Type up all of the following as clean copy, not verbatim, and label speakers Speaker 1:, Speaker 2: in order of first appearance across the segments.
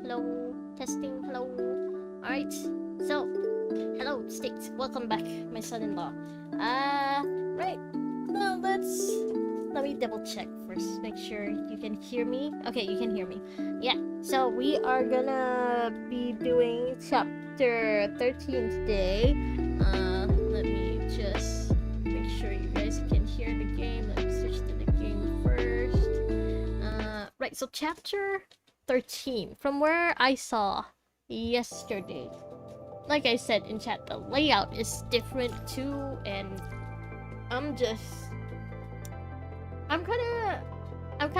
Speaker 1: hello, testing, hello. Alright, so, hello, States, welcome back, my son-in-law. Right, now let me double check first, make sure you can hear me. Okay, you can hear me. Yeah, so we are gonna be doing chapter 13 today. Let me just make sure you guys can hear the game. Let me switch to the game first. Right, so chapter 13, from where I saw yesterday, like I said in chat, the layout is different too, and I'm kind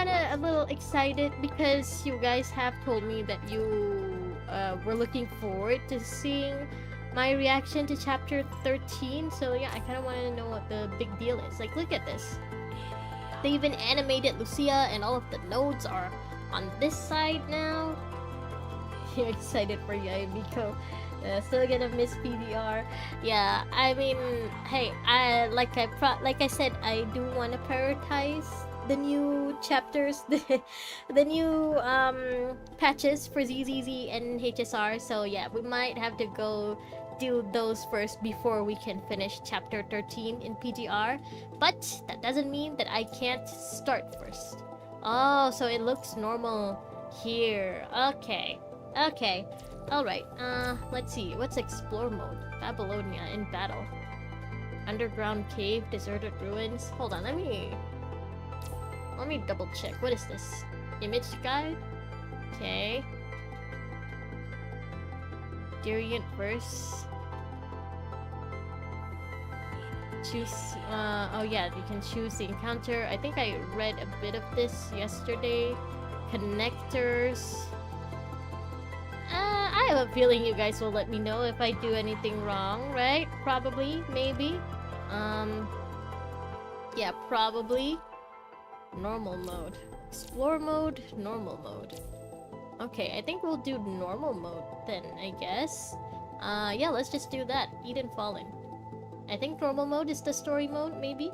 Speaker 1: of a little excited because you guys have told me that you were looking forward to seeing my reaction to chapter 13. So yeah, I kind of want to know what the big deal is. Like, look at this. They even animated Lucia, and all of the nodes are on this side now. You're excited for Yaimiko. Still gonna miss PDR. Yeah, I mean, hey, like I said, I do want to prioritize the new chapters, the new patches for ZZZ and HSR. So yeah, we might have to go do those first before we can finish chapter 13 in PGR. But that doesn't mean that I can't start first. Oh, so it looks normal here. Okay. Okay. Alright, let's see. What's explore mode? Babylonia in battle. Underground cave, deserted ruins. Hold on, let me double check. What is this? Image guide? Okay. Variant verse. Choose, oh yeah, you can choose the encounter. I think I read a bit of this yesterday. Connectors. I have a feeling you guys will let me know if I do anything wrong, right? Probably, maybe. Yeah, probably. Normal mode. Explore mode, normal mode. Okay, I think we'll do normal mode then, I guess. Yeah, let's just do that. Eden Fallen. I think normal mode is the story mode, maybe?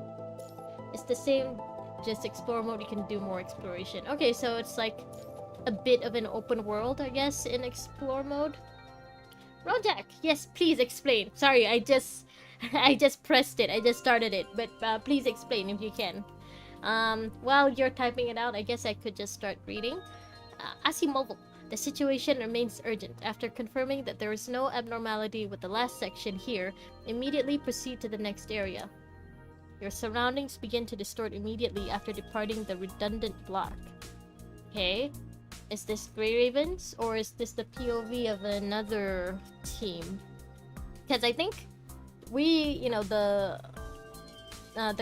Speaker 1: It's the same, just explore mode, you can do more exploration. Okay, so it's like a bit of an open world, I guess, in explore mode. Rojak, yes, please explain. Sorry, I just pressed it. I just started it, but please explain if you can. While you're typing it out, I guess I could just start reading. Asimov, the situation remains urgent. After confirming that there is no abnormality with the last section here, immediately proceed to the next area. Your surroundings begin to distort immediately after departing the redundant block. Okay. Is this Grey Ravens, or is this the POV of another team? Because I think the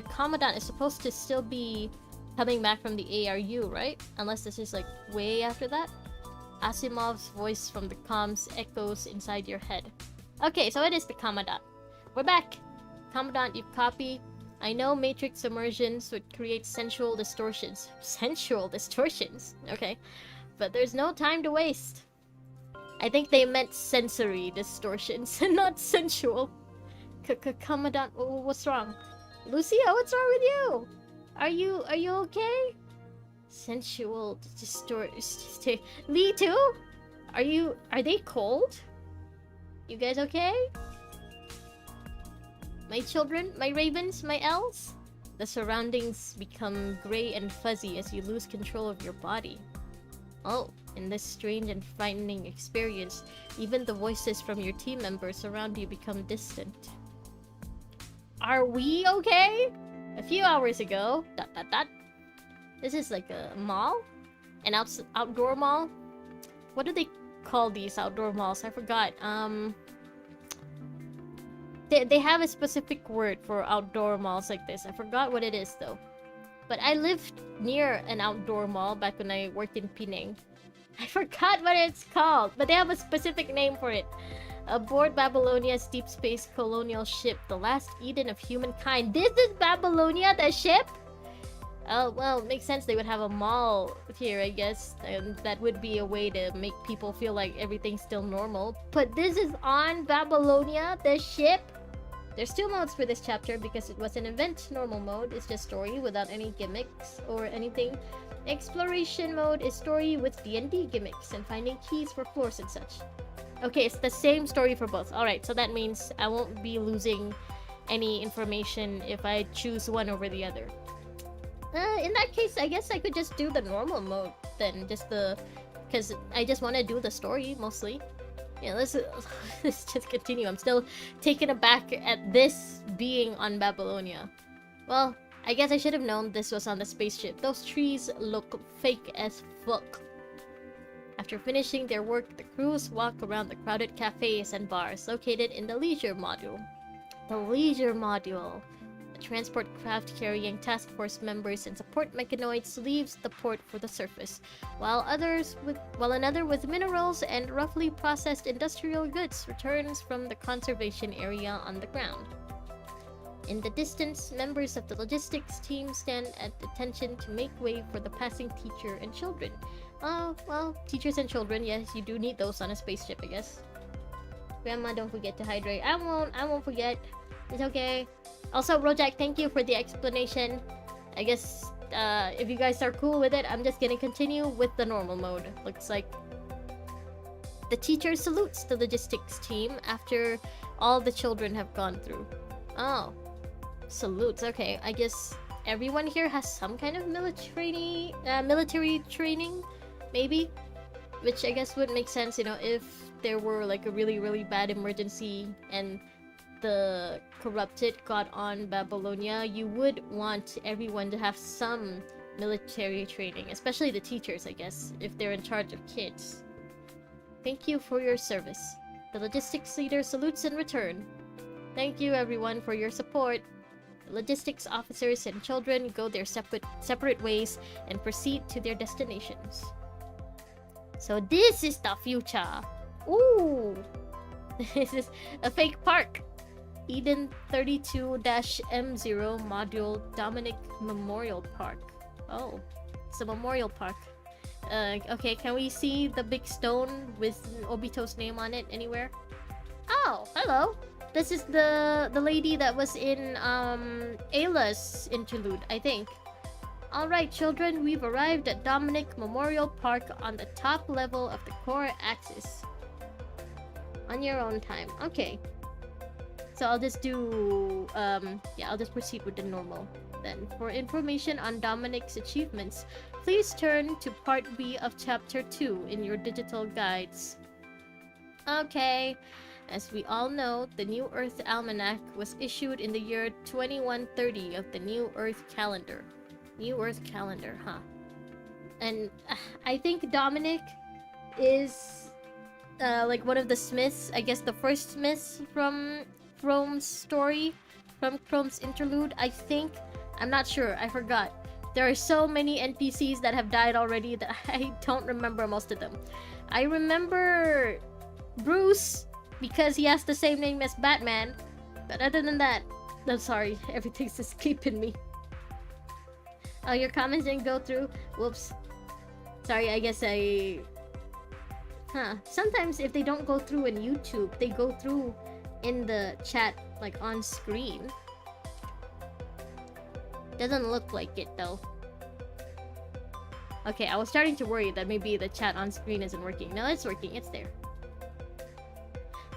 Speaker 1: Commandant is supposed to still be coming back from the ARU, right? Unless this is like way after that. Asimov's voice from the comms echoes inside your head. Okay, so it is the Commandant. We're back! Commandant, you copy. I know matrix immersions would create sensual distortions. Sensual distortions? Okay. But there's no time to waste. I think they meant sensory distortions, not sensual. Commandant, what's wrong? Lucia, what's wrong with you? Are you okay? Sensual distortion. Lee too? Are they cold? You guys okay? My children, my ravens, my elves? The surroundings become gray and fuzzy as you lose control of your body. Oh, in this strange and frightening experience, even the voices from your team members around you become distant. Are we okay? A few hours ago, ... This is like a mall? An outdoor mall? What do they call these outdoor malls? I forgot. They have a specific word for outdoor malls like this. I forgot what it is though. But I lived near an outdoor mall back when I worked in Penang. I forgot what it's called, but they have a specific name for it. Aboard Babylonia's deep space colonial ship, the last Eden of humankind. This is Babylonia, the ship? Oh, well, it makes sense they would have a mall here, I guess. And that would be a way to make people feel like everything's still normal. But this is on Babylonia, the ship? There's two modes for this chapter because it was an event. Normal mode is just story without any gimmicks or anything. Exploration mode is story with D&D gimmicks and finding keys for floors and such. Okay, it's the same story for both. Alright, so that means I won't be losing any information if I choose one over the other. In that case, I guess I could just do the normal mode then. Because I just want to do the story, mostly. Yeah, let's just continue. I'm still taken aback at this being on Babylonia. Well, I guess I should have known this was on the spaceship. Those trees look fake as fuck. After finishing their work, the crews walk around the crowded cafes and bars located in the leisure module. The leisure module. A transport craft carrying task force members and support mechanoids leaves the port for the surface, while another with minerals and roughly processed industrial goods returns from the conservation area on the ground. In the distance, members of the logistics team stand at attention to make way for the passing teacher and children. Oh, well, teachers and children, yes, you do need those on a spaceship, I guess. Grandma, don't forget to hydrate. I won't forget. It's okay. Also, Rojak, thank you for the explanation. I guess, if you guys are cool with it, I'm just gonna continue with the normal mode. Looks like the teacher salutes the logistics team after all the children have gone through. Oh. Salutes, okay. I guess everyone here has some kind of military training, maybe? Which I guess would make sense, you know, if there were like a really, really bad emergency and the corrupted got on Babylonia, you would want everyone to have some military training, especially the teachers, I guess, if they're in charge of kids. Thank you for your service. The logistics leader salutes in return. Thank you everyone for your support. The logistics officers and children go their separate ways and proceed to their destinations. So this is the future. Ooh! This is a fake park. Eden 32-M0 Module Dominic Memorial Park. Oh, it's a memorial park. Okay, can we see the big stone with Obito's name on it anywhere? Oh, hello! This is the lady that was in Ayla's interlude, I think. Alright children, we've arrived at Dominic Memorial Park on the top level of the core axis. On your own time. Okay. So I'll just do... yeah, I'll just proceed with the normal. Then, for information on Dominic's achievements, please turn to Part B of Chapter 2 in your digital guides. Okay. As we all know, the New Earth Almanac was issued in the year 2130 of the New Earth Calendar. New Earth Calendar, huh? And I think Dominic is like one of the Smiths, I guess the first Smiths from Chrome's story, from Chrome's interlude, I think. I'm not sure, I forgot. There are so many NPCs that have died already that I don't remember most of them. I remember Bruce, because he has the same name as Batman. But other than that, I'm sorry, everything's escaping me. Oh, your comments didn't go through? Whoops. Sorry, I guess I... Huh. Sometimes if they don't go through in YouTube, they go through in the chat, like on screen. Doesn't look like it though. Okay, I was starting to worry that maybe the chat on screen isn't working. No, it's working, it's there.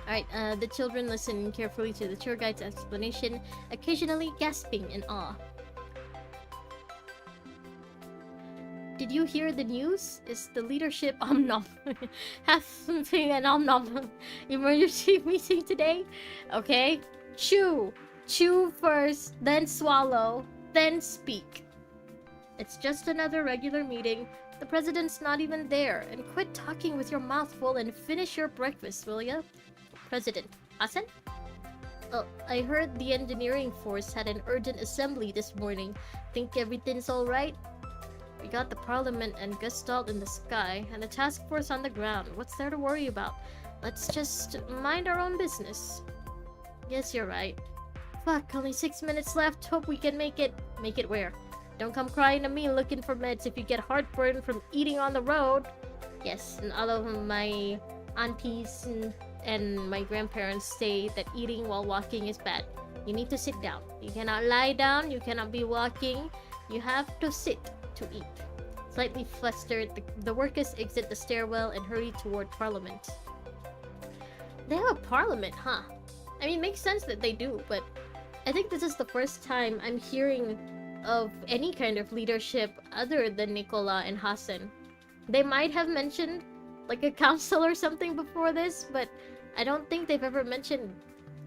Speaker 1: Alright, the children listen carefully to the tour guide's explanation, occasionally gasping in awe. Did you hear the news? Is the leadership nom having an nom emergency meeting today? Okay. Chew. Chew first, then swallow, then speak. It's just another regular meeting. The president's not even there. And quit talking with your mouth full and finish your breakfast, will ya? President. Asen? Oh, I heard the engineering force had an urgent assembly this morning. Think everything's alright? We got the parliament and Gestalt in the sky, and the task force on the ground. What's there to worry about? Let's just mind our own business. Yes, you're right. Fuck, only 6 minutes left. Hope we can make it. Make it where? Don't come crying to me looking for meds if you get heartburn from eating on the road. Yes, and all of my aunties and my grandparents say that eating while walking is bad. You need to sit down. You cannot lie down, you cannot be walking. You have to sit to eat. Slightly flustered, the workers exit the stairwell and hurry toward Parliament. They have a parliament, huh? I mean, it makes sense that they do, but I think this is the first time I'm hearing of any kind of leadership other than Nicola and Hassan. They might have mentioned like a council or something before this, but I don't think they've ever mentioned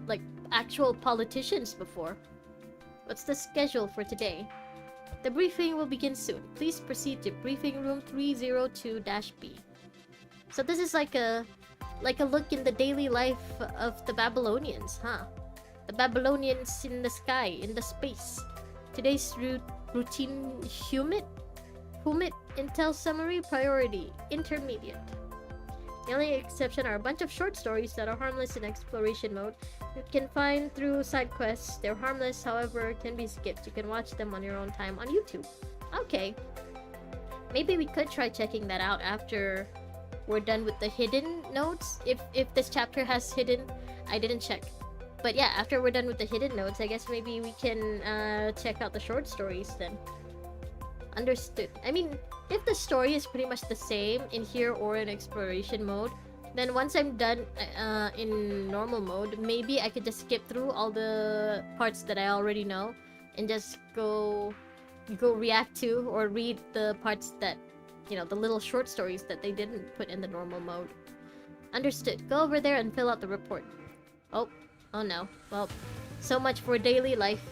Speaker 1: like actual politicians before. What's the schedule for today? The briefing will begin soon. Please proceed to briefing room 302-B. So this is like a look in the daily life of the Babylonians, huh? The Babylonians in the sky, in the space. Today's routine humid intel summary priority intermediate. The only exception are a bunch of short stories that are harmless in exploration mode. You can find through side quests. They're harmless, however, can be skipped. You can watch them on your own time on YouTube. Okay. Maybe we could try checking that out after we're done with the hidden notes. If this chapter has hidden, I didn't check. But yeah, after we're done with the hidden notes, I guess maybe we can check out the short stories then. Understood. I mean, if the story is pretty much the same in here or in exploration mode, then once I'm done in normal mode, maybe I could just skip through all the parts that I already know and just go react to or read the parts that, you know, the little short stories that they didn't put in the normal mode. Understood. Go over there and fill out the report. Oh no. Well, so much for daily life.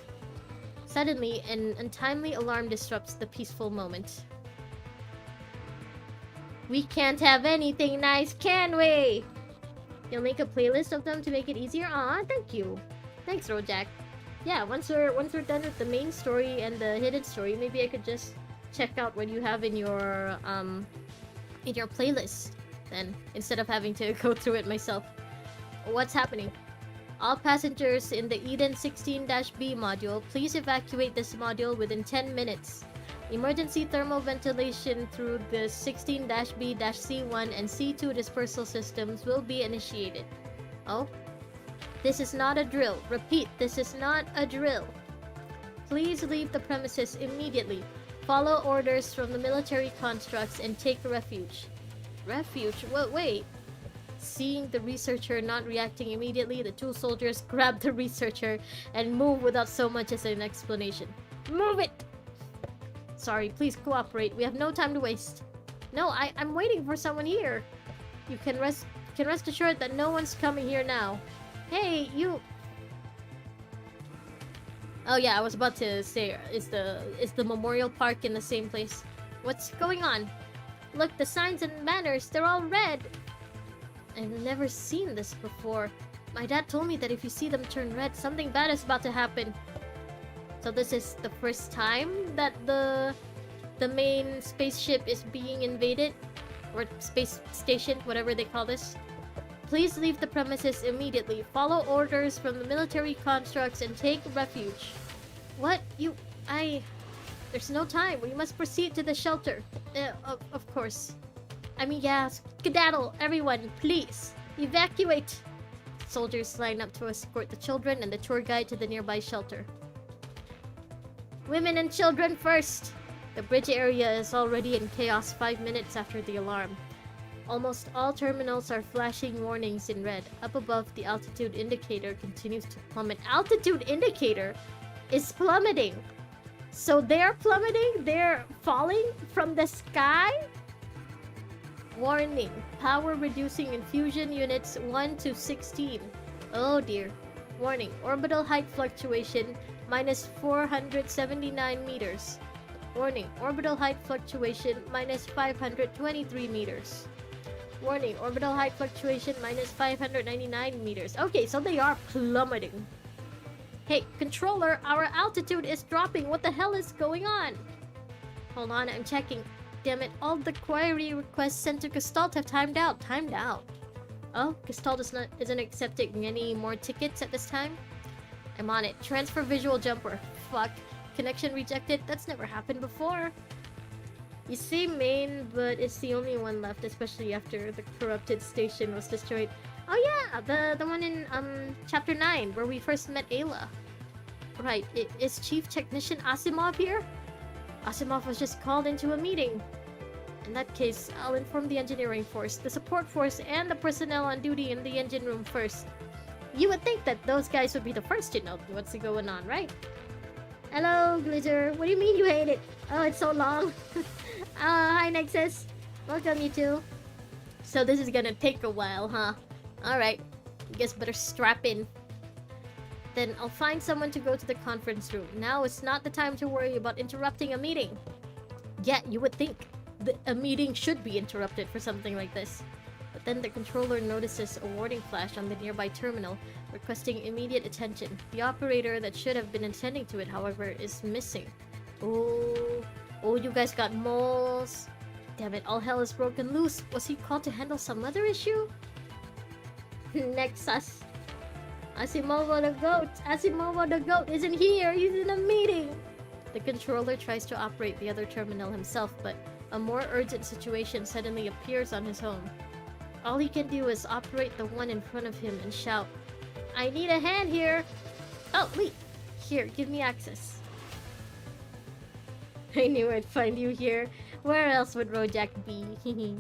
Speaker 1: Suddenly, an untimely alarm disrupts the peaceful moment. We can't have anything nice, can we? You'll make a playlist of them to make it easier? Aw, thank you. Thanks, Rojak. Yeah, once we're done with the main story and the hidden story, maybe I could just check out what you have in your playlist then, instead of having to go through it myself. What's happening? All passengers in the Eden 16-B module, please evacuate this module within 10 minutes. Emergency thermal ventilation through the 16-B-C1 and C2 dispersal systems will be initiated. Oh? This is not a drill. Repeat, this is not a drill. Please leave the premises immediately. Follow orders from the military constructs and take refuge. Refuge? Wait. Seeing the researcher not reacting immediately, the two soldiers grab the researcher and move without so much as an explanation. Move it! Sorry, please cooperate. We have no time to waste. No, I'm waiting for someone here. You can rest assured that no one's coming here now. Hey, you... Oh yeah, I was about to say, is the memorial park in the same place? What's going on? Look, the signs and banners, they're all red. I've never seen this before. My dad told me that if you see them turn red, something bad is about to happen. So this is the first time that the main spaceship is being invaded? Or space station, whatever they call this. Please leave the premises immediately. Follow orders from the military constructs and take refuge. What? There's no time. We must proceed to the shelter. Of course. I mean, yeah, skedaddle, everyone, please. Evacuate. Soldiers line up to escort the children and the tour guide to the nearby shelter. Women and children first. The bridge area is already in chaos 5 minutes after the alarm. Almost all terminals are flashing warnings in red. Up above, the altitude indicator continues to plummet. Altitude indicator is plummeting. So they're plummeting? They're falling from the sky? Warning. Power reducing infusion units 1 to 16. Oh dear. Warning. Orbital height fluctuation minus 479 meters. Warning. Orbital height fluctuation minus 523 meters. Warning. Orbital height fluctuation minus 599 meters. Okay, so they are plummeting. Hey, controller, our altitude is dropping. What the hell is going on? Hold on, I'm checking. Damn it, all the query requests sent to Gestalt have timed out. Timed out? Oh, Gestalt isn't accepting any more tickets at this time? I'm on it. Transfer visual jumper. Fuck. Connection rejected? That's never happened before. You see main, but it's the only one left, especially after the corrupted station was destroyed. Oh yeah, the one in chapter 9 where we first met Ayla. Right, is Chief Technician Asimov here? Asimov was just called into a meeting. In that case, I'll inform the engineering force, the support force, and the personnel on duty in the engine room first. You would think that those guys would be the first to know what's going on, right? Hello, Glitter. What do you mean you hate it? Oh, it's so long. Hi, Nexus. Welcome, you two. So this is gonna take a while, huh? Alright. Guess better strap in. Then I'll find someone to go to the conference room. Now is not the time to worry about interrupting a meeting. Yeah, you would think a meeting should be interrupted for something like this. But then the controller notices a warning flash on the nearby terminal, requesting immediate attention. The operator that should have been attending to it, however, is missing. Oh, you guys got moles. Damn it, all hell is broken loose. Was he called to handle some other issue? Nexus. Asimovo the goat isn't here. He's in a meeting. The controller tries to operate the other terminal himself, but a more urgent situation suddenly appears on his home. All he can do is operate the one in front of him and shout, "I need a hand here!" Oh, wait. Here, give me access. I knew I'd find you here. Where else would Rojak be?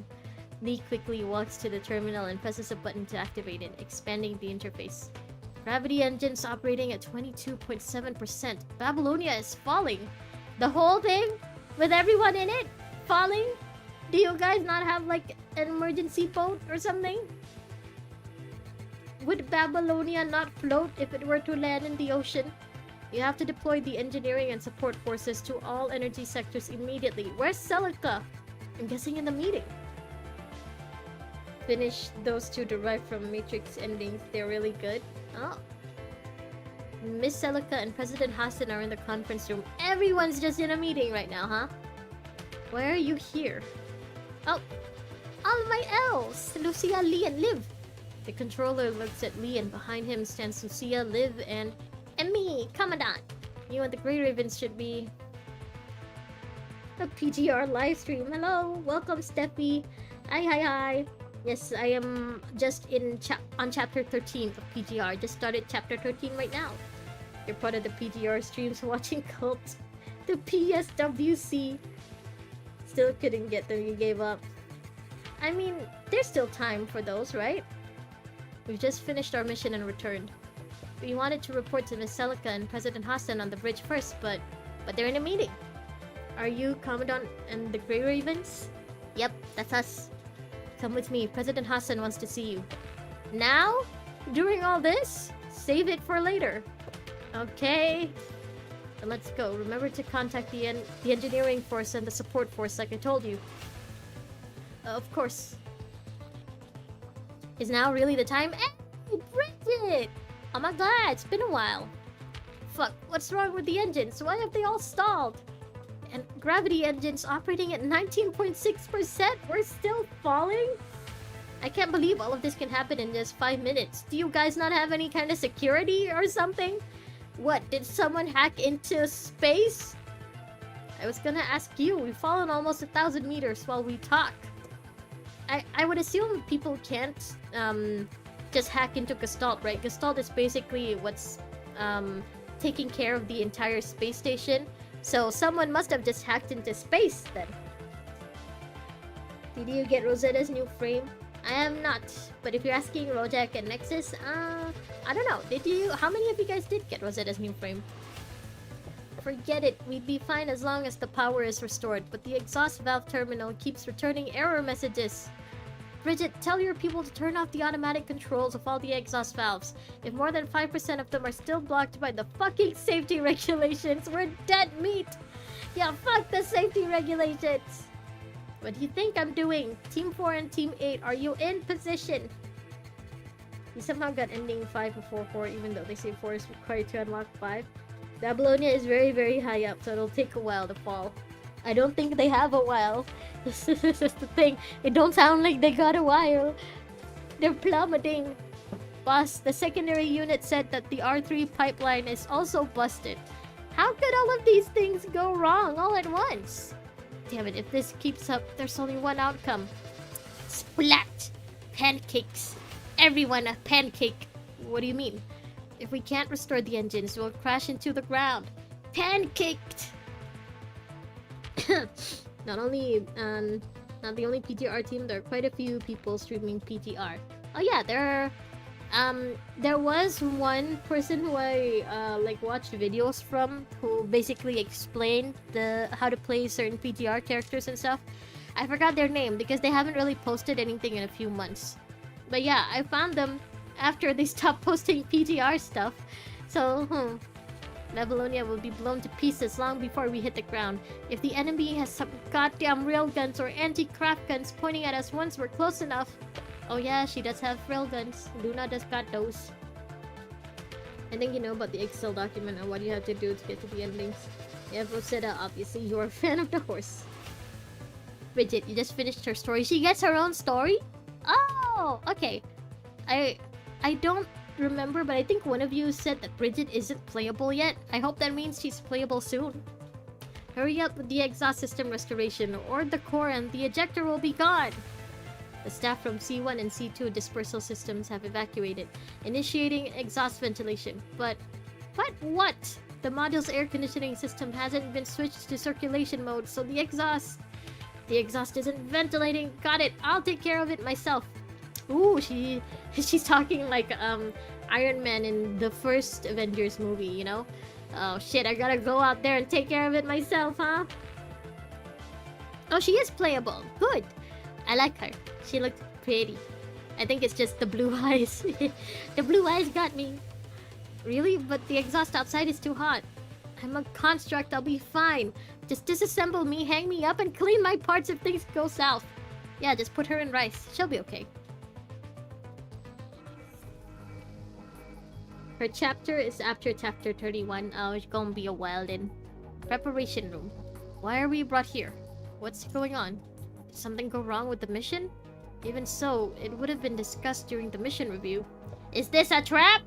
Speaker 1: Lee quickly walks to the terminal and presses a button to activate it, expanding the interface. Gravity engines operating at 22.7%. Babylonia is falling. The whole thing? With everyone in it? Falling? Do you guys not have like an emergency boat or something? Would Babylonia not float if it were to land in the ocean? You have to deploy the engineering and support forces to all energy sectors immediately. Where's Celica? I'm guessing in the meeting. Finish those two derived from Matrix endings. They're really good. Oh. Miss Celica and President Hassan are in the conference room. Everyone's just in a meeting right now, huh? Why are you here? Oh. All my elves! Lucia, Lee, and Liv. The controller looks at Lee, and behind him stands Lucia, Liv, and me, Commandant. You and the Grey Ravens should be... a PGR livestream. Hello, welcome, Steffi. Hi. Yes, I am just on chapter 13 of PGR. Just started chapter 13 right now. You're part of the PGR streams watching Cult. The PSWC. Still couldn't get them, you gave up. I mean, there's still time for those, right? We've just finished our mission and returned. We wanted to report to Miss Celica and President Hassan on the bridge first, but they're in a meeting. Are you Commandant and the Grey Ravens? Yep, that's us. Come with me. President Hassan wants to see you. Now? During all this? Save it for later. Okay. Then let's go. Remember to contact the engineering force and the support force like I told you. Of course. Is now really the time? Hey, Bridget! Oh my god, it's been a while. Fuck, what's wrong with the engines? Why have they all stalled? And gravity engines operating at 19.6%? We're still falling? I can't believe all of this can happen in just 5 minutes. Do you guys not have any kind of security or something? What, did someone hack into space? I was gonna ask you. We've fallen almost 1,000 meters while we talk. I would assume people can't just hack into Gestalt, right? Gestalt is basically what's taking care of the entire space station. So someone must have just hacked into space then. Did you get Rosetta's new frame? I am not. But if you're asking Rojak and Nexus, I don't know. Did you? How many of you guys did get Rosetta's new frame? Forget it. We'd be fine as long as the power is restored. But the exhaust valve terminal keeps returning error messages. Bridget, tell your people to turn off the automatic controls of all the exhaust valves. If more than 5% of them are still blocked by the fucking safety regulations, we're dead meat! Yeah, fuck the safety regulations! What do you think I'm doing? Team 4 and Team 8, are you in position? We somehow got ending 5 before 4, even though they say 4 is required to unlock 5. Babylonia is very, very high up, so it'll take a while to fall. I don't think they have a while. This is the thing. It don't sound like they got a while. They're plummeting. Boss, the secondary unit said that the R3 pipeline is also busted. How could all of these things go wrong all at once? Damn it, if this keeps up, there's only one outcome. Splat! Pancakes! everyone a pancake. What do you mean? If we can't restore the engines, we'll crash into the ground. Pancaked! Not the only PTR team, there are quite a few people streaming PTR. Oh yeah, there was one person who I watched videos from who basically explained how to play certain PTR characters and stuff. I forgot their name because they haven't really posted anything in a few months. But yeah, I found them after they stopped posting PTR stuff. So, Babylonia will be blown to pieces long before we hit the ground. If the enemy has some goddamn railguns or anti-craft guns pointing at us once we're close enough. Oh yeah, she does have railguns. Luna does got those. I think you know about the Excel document and what you have to do to get to the endings. Yeah, Rosetta, obviously you're a fan of the horse. Bridget, you just finished her story. She gets her own story? Oh, okay. I don't remember, but I think one of you said that Bridget isn't playable yet. I hope that means she's playable soon. Hurry up with the exhaust system restoration, or the core and the ejector will be gone. The staff from C1 and C2 dispersal systems have evacuated, initiating exhaust ventilation. But what? The module's air conditioning system hasn't been switched to circulation mode, so the exhaust isn't ventilating. Got it. I'll take care of it myself. Ooh, she's talking like Iron Man in the first Avengers movie, you know? Oh shit, I gotta go out there and take care of it myself, huh? Oh, she is playable. Good. I like her. She looked pretty. I think it's just the blue eyes. The blue eyes got me. Really? But the exhaust outside is too hot. I'm a construct, I'll be fine. Just disassemble me, hang me up, and clean my parts if things go south. Yeah, just put her in rice. She'll be okay. Her chapter is after chapter 31. Oh, it's gonna be a while then. Preparation room. Why are we brought here? What's going on? Did something go wrong with the mission? Even so, it would have been discussed during the mission review. Is this a trap?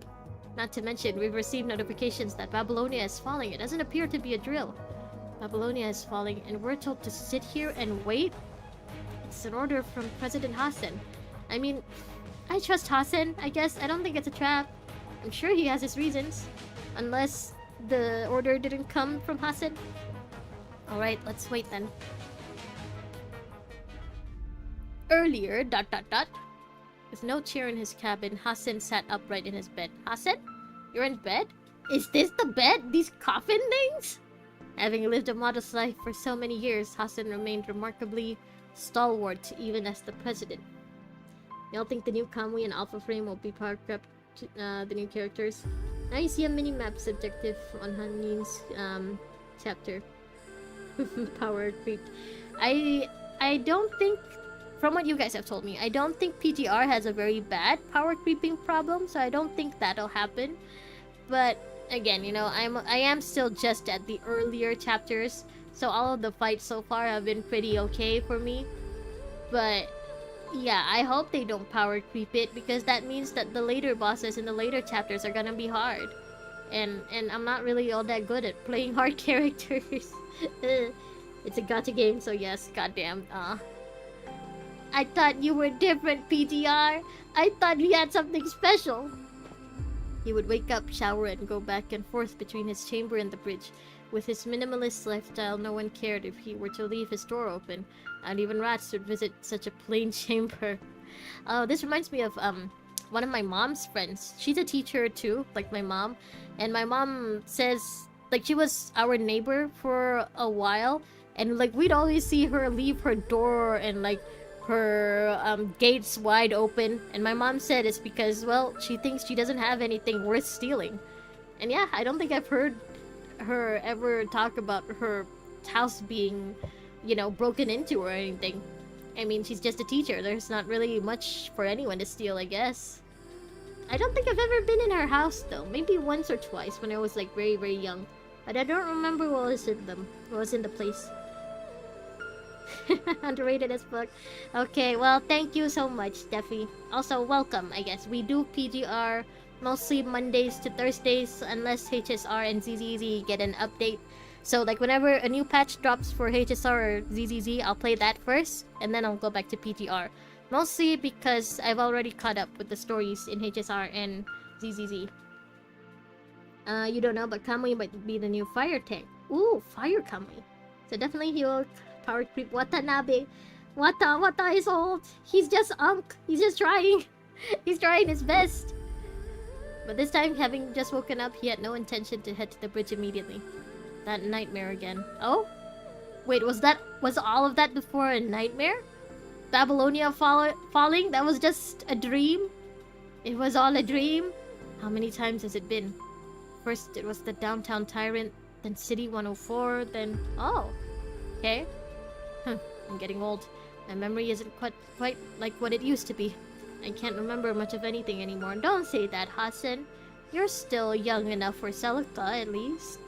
Speaker 1: Not to mention, we've received notifications that Babylonia is falling. It doesn't appear to be a drill. Babylonia is falling, and we're told to sit here and wait? It's an order from President Hassan. I mean, I trust Hassan, I guess. I don't think it's a trap. I'm sure he has his reasons. Unless the order didn't come from Hassan. Alright, let's wait then. Earlier, ... With no chair in his cabin, Hassan sat upright in his bed. Hassan? You're in bed? Is this the bed? These coffin things? Having lived a modest life for so many years, Hassan remained remarkably stalwart even as the president. Y'all think the new Kamui and Alpha Frame will be power crept the new characters? Now you see a mini-map subjective on Hanin's chapter. Power creep. I don't think, from what you guys have told me, I don't think PTR has a very bad power creeping problem, so I don't think that'll happen. But again, you know, I am still just at the earlier chapters, so all of the fights so far have been pretty okay for me. But yeah, I hope they don't power creep it, because that means that the later bosses in the later chapters are gonna be hard. And I'm not really all that good at playing hard characters. It's a gacha game, so yes, goddamn. I thought you were different, PTR. I thought we had something special. He would wake up, shower, and go back and forth between his chamber and the bridge. With his minimalist lifestyle, no one cared if he were to leave his door open. Not even rats would visit such a plain chamber. Oh, this reminds me of one of my mom's friends. She's a teacher too, like my mom. And my mom says, like, she was our neighbor for a while. And like, we'd always see her leave her door and like her gates wide open. And my mom said it's because, well, she thinks she doesn't have anything worth stealing. And yeah, I don't think I've heard her ever talk about her house being, you know, broken into or anything. I mean, she's just a teacher. There's not really much for anyone to steal, I guess. I don't think I've ever been in her house though. Maybe once or twice when I was like very, very young. But I don't remember what was in them. What was in the place. Underrated as fuck. Okay, well, thank you so much, Steffi. Also, welcome, I guess. We do PGR mostly Mondays to Thursdays, unless HSR and ZZZ get an update. So, like, whenever a new patch drops for HSR or ZZZ, I'll play that first, and then I'll go back to PTR. Mostly because I've already caught up with the stories in HSR and ZZZ. You don't know, but Kamui might be the new fire tank. Ooh, fire Kamui. So definitely he'll power creep Watanabe. Wata is old. He's just He's just trying. He's trying his best. But this time, having just woken up, he had no intention to head to the bridge immediately. That nightmare again. Oh? Wait, was all of that before a nightmare? Babylonia falling? That was just a dream? It was all a dream? How many times has it been? First, it was the downtown tyrant, then City 104, then... Oh. Okay. I'm getting old. My memory isn't quite like what it used to be. I can't remember much of anything anymore. Don't say that, Hasen. You're still young enough for Celica, at least.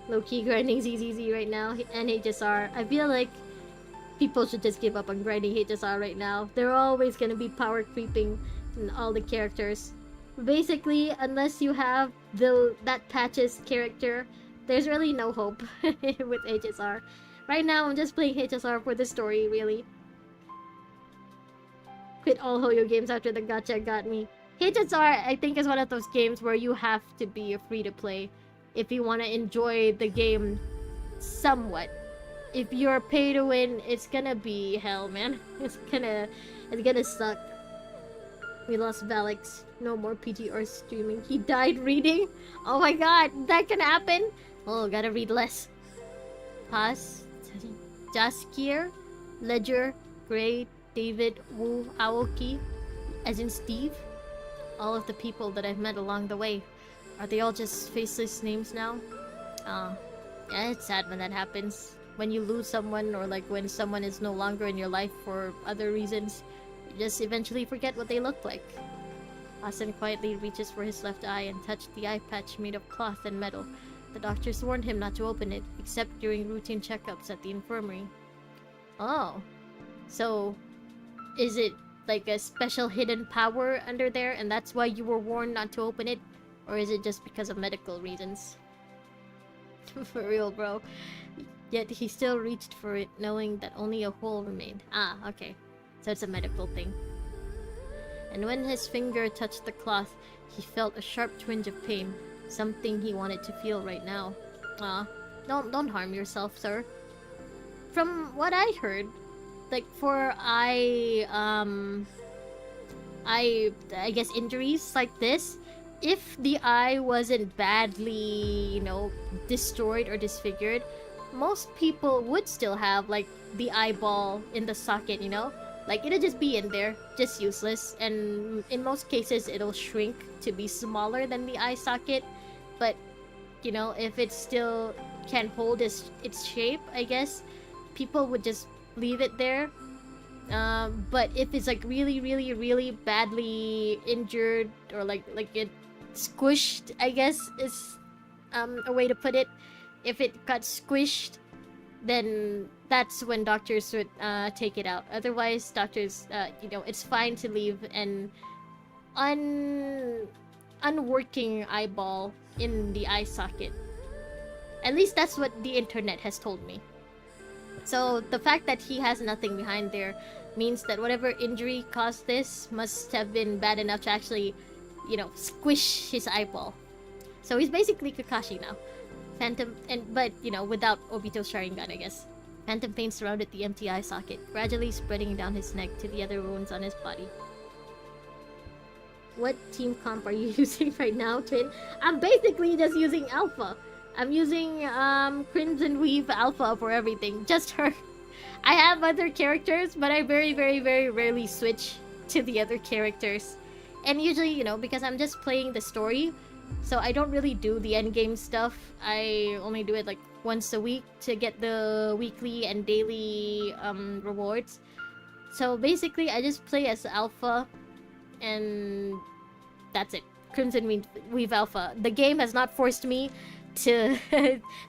Speaker 1: Low-key grinding ZZZ right now, and HSR. I feel like people should just give up on grinding HSR right now. They're always gonna be power creeping in all the characters. Basically, unless you have that Patches character, there's really no hope with HSR. Right now, I'm just playing HSR for the story, really. Quit all Hoyo games after the gacha got me. HSR, I think, is one of those games where you have to be a free-to-play if you want to enjoy the game somewhat. If you're pay-to-win, it's gonna be hell, man. It's gonna suck. We lost Valix. No more PGR streaming. He died reading? Oh my god, that can happen? Oh, gotta read less. Pass. Jaskier, Ledger, Gray, David, Wu, Aoki, as in Steve. All of the people that I've met along the way. Are they all just faceless names now? Yeah, it's sad when that happens. When you lose someone, or like when someone is no longer in your life for other reasons, you just eventually forget what they look like. Asen quietly reaches for his left eye and touched the eye patch made of cloth and metal. The doctors warned him not to open it, except during routine checkups at the infirmary. Oh. So, is it like a special hidden power under there, and that's why you were warned not to open it? Or is it just because of medical reasons? For real, bro. Yet he still reached for it, knowing that only a hole remained. Ah, okay. So it's a medical thing. And when his finger touched the cloth, he felt a sharp twinge of pain. Something he wanted to feel right now. Don't harm yourself, sir. From what I heard, like for I guess injuries like this, if the eye wasn't badly, destroyed or disfigured, most people would still have like the eyeball in the socket, Like it'll just be in there, just useless, and in most cases it'll shrink to be smaller than the eye socket. But if it still can hold its shape, I guess people would just leave it there. But if it's like really, really, really badly injured, or like it squished, I guess is a way to put it. If it got squished, then that's when doctors would take it out. Otherwise, doctors, it's fine to leave an unworking eyeball in the eye socket. At least that's what the internet has told me. So the fact that he has nothing behind there means that whatever injury caused this must have been bad enough to actually, squish his eyeball. So he's basically Kakashi now. But without Obito's Sharingan, I guess. Phantom pain surrounded the empty eye socket, gradually spreading down his neck to the other wounds on his body. What team comp are you using right now, Twin? I'm basically just using Alpha. I'm using Crimson Weave Alpha for everything. Just her. I have other characters, but I very, very, very rarely switch to the other characters. And usually, because I'm just playing the story, so I don't really do the endgame stuff. I only do it like once a week to get the weekly and daily rewards. So basically, I just play as Alpha, and that's it. Crimson Weave Alpha. The game has not forced me to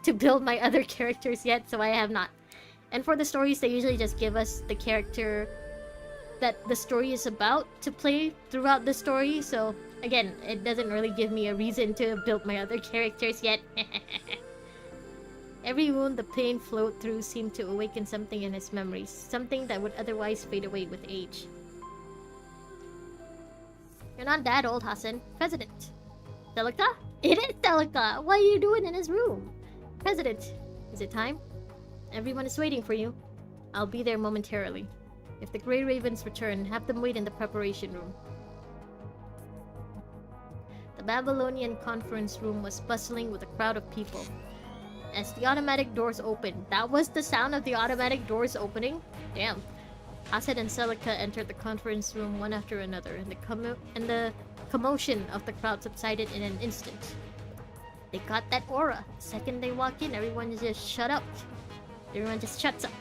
Speaker 1: to build my other characters yet, so I have not. And for the stories, they usually just give us the character that the story is about to play throughout the story. So again, it doesn't really give me a reason to build my other characters yet. Every wound the pain flowed through seemed to awaken something in his memories, something that would otherwise fade away with age. You're not that old, Hassan. President. Celica? It is Celica! What are you doing in his room? President, is it time? Everyone is waiting for you. I'll be there momentarily. If the Grey Ravens return, have them wait in the preparation room. The Babylonian conference room was bustling with a crowd of people. As the automatic doors opened, that was the sound of the automatic doors opening? Damn. Asad and Celica entered the conference room one after another, and the commotion of the crowd subsided in an instant. They got that aura. The second they walk in, everyone just shut up. Everyone just shuts up.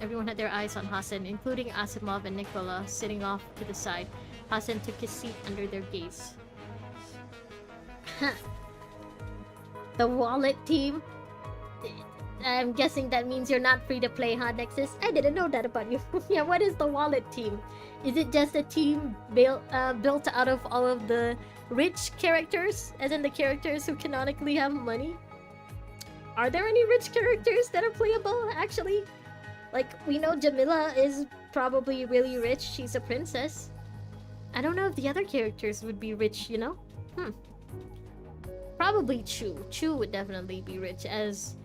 Speaker 1: Everyone had their eyes on Hassan, including Asimov and Nicola, sitting off to the side. Hassan took his seat under their gaze. The wallet team? I'm guessing that means you're not free to play, huh, Nexus? I didn't know that about you. Yeah, what is the wallet team? Is it just a team built out of all of the rich characters? As in the characters who canonically have money? Are there any rich characters that are playable, actually? Like, we know Jamila is probably really rich. She's a princess. I don't know if the other characters would be rich, you know? Probably Chu. Chu would definitely be rich as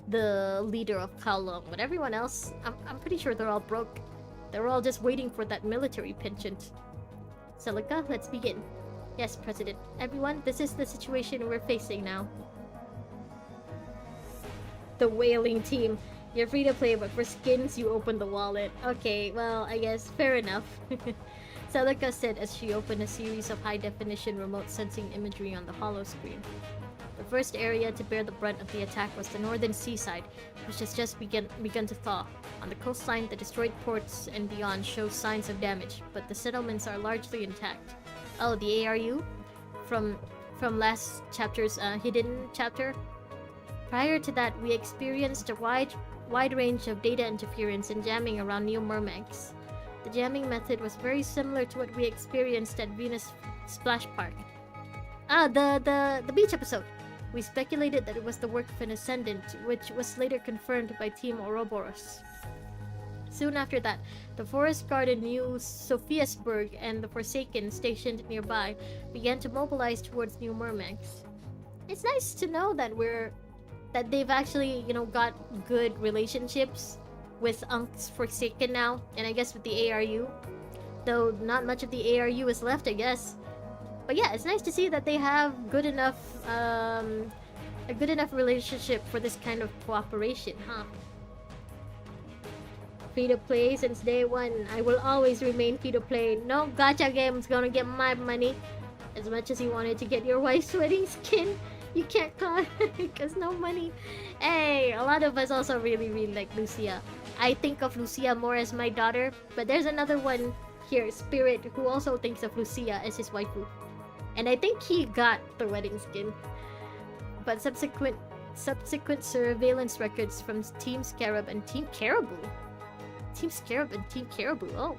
Speaker 1: the leader of Kowloon. But everyone else, I'm pretty sure they're all broke. They're all just waiting for that military penchant. Celica, let's begin. Yes, President. Everyone, this is the situation we're facing now. The whaling team. You're free to play, but for skins, you open the wallet. Okay, well, I guess fair enough. Celica said as she opened a series of high-definition remote sensing imagery on the hollow screen. The first area to bear the brunt of the attack was the northern seaside, which has just begun to thaw. On the coastline, the destroyed ports and beyond show signs of damage, but the settlements are largely intact. Oh, the ARU? From last chapter's hidden chapter? Prior to that, we experienced a wide range of data interference and jamming around New Myrmex. The jamming method was very similar to what we experienced at Venus Splash Park. The beach episode. We speculated that it was the work of an Ascendant, which was later confirmed by Team Ouroboros. Soon after that, the Forest Guard in New Sophiasburg and the Forsaken stationed nearby began to mobilize towards New Myrmex. It's nice to know that they've actually, got good relationships with Unk's Forsaken now, and I guess with the ARU. Though not much of the ARU is left, I guess. But yeah, it's nice to see that they have a good enough relationship for this kind of cooperation, huh? Free to play since day one. I will always remain free to play. No gacha game's gonna get my money. As much as you wanted to get your wife's wedding skin, you can't call because no money. Hey, a lot of us also really, really like Lucia. I think of Lucia more as my daughter, but there's another one here, Spirit, who also thinks of Lucia as his waifu. And I think he got the wedding skin. But subsequent surveillance records from Team Scarab and Team Caribou. Team Scarab and Team Caribou, oh,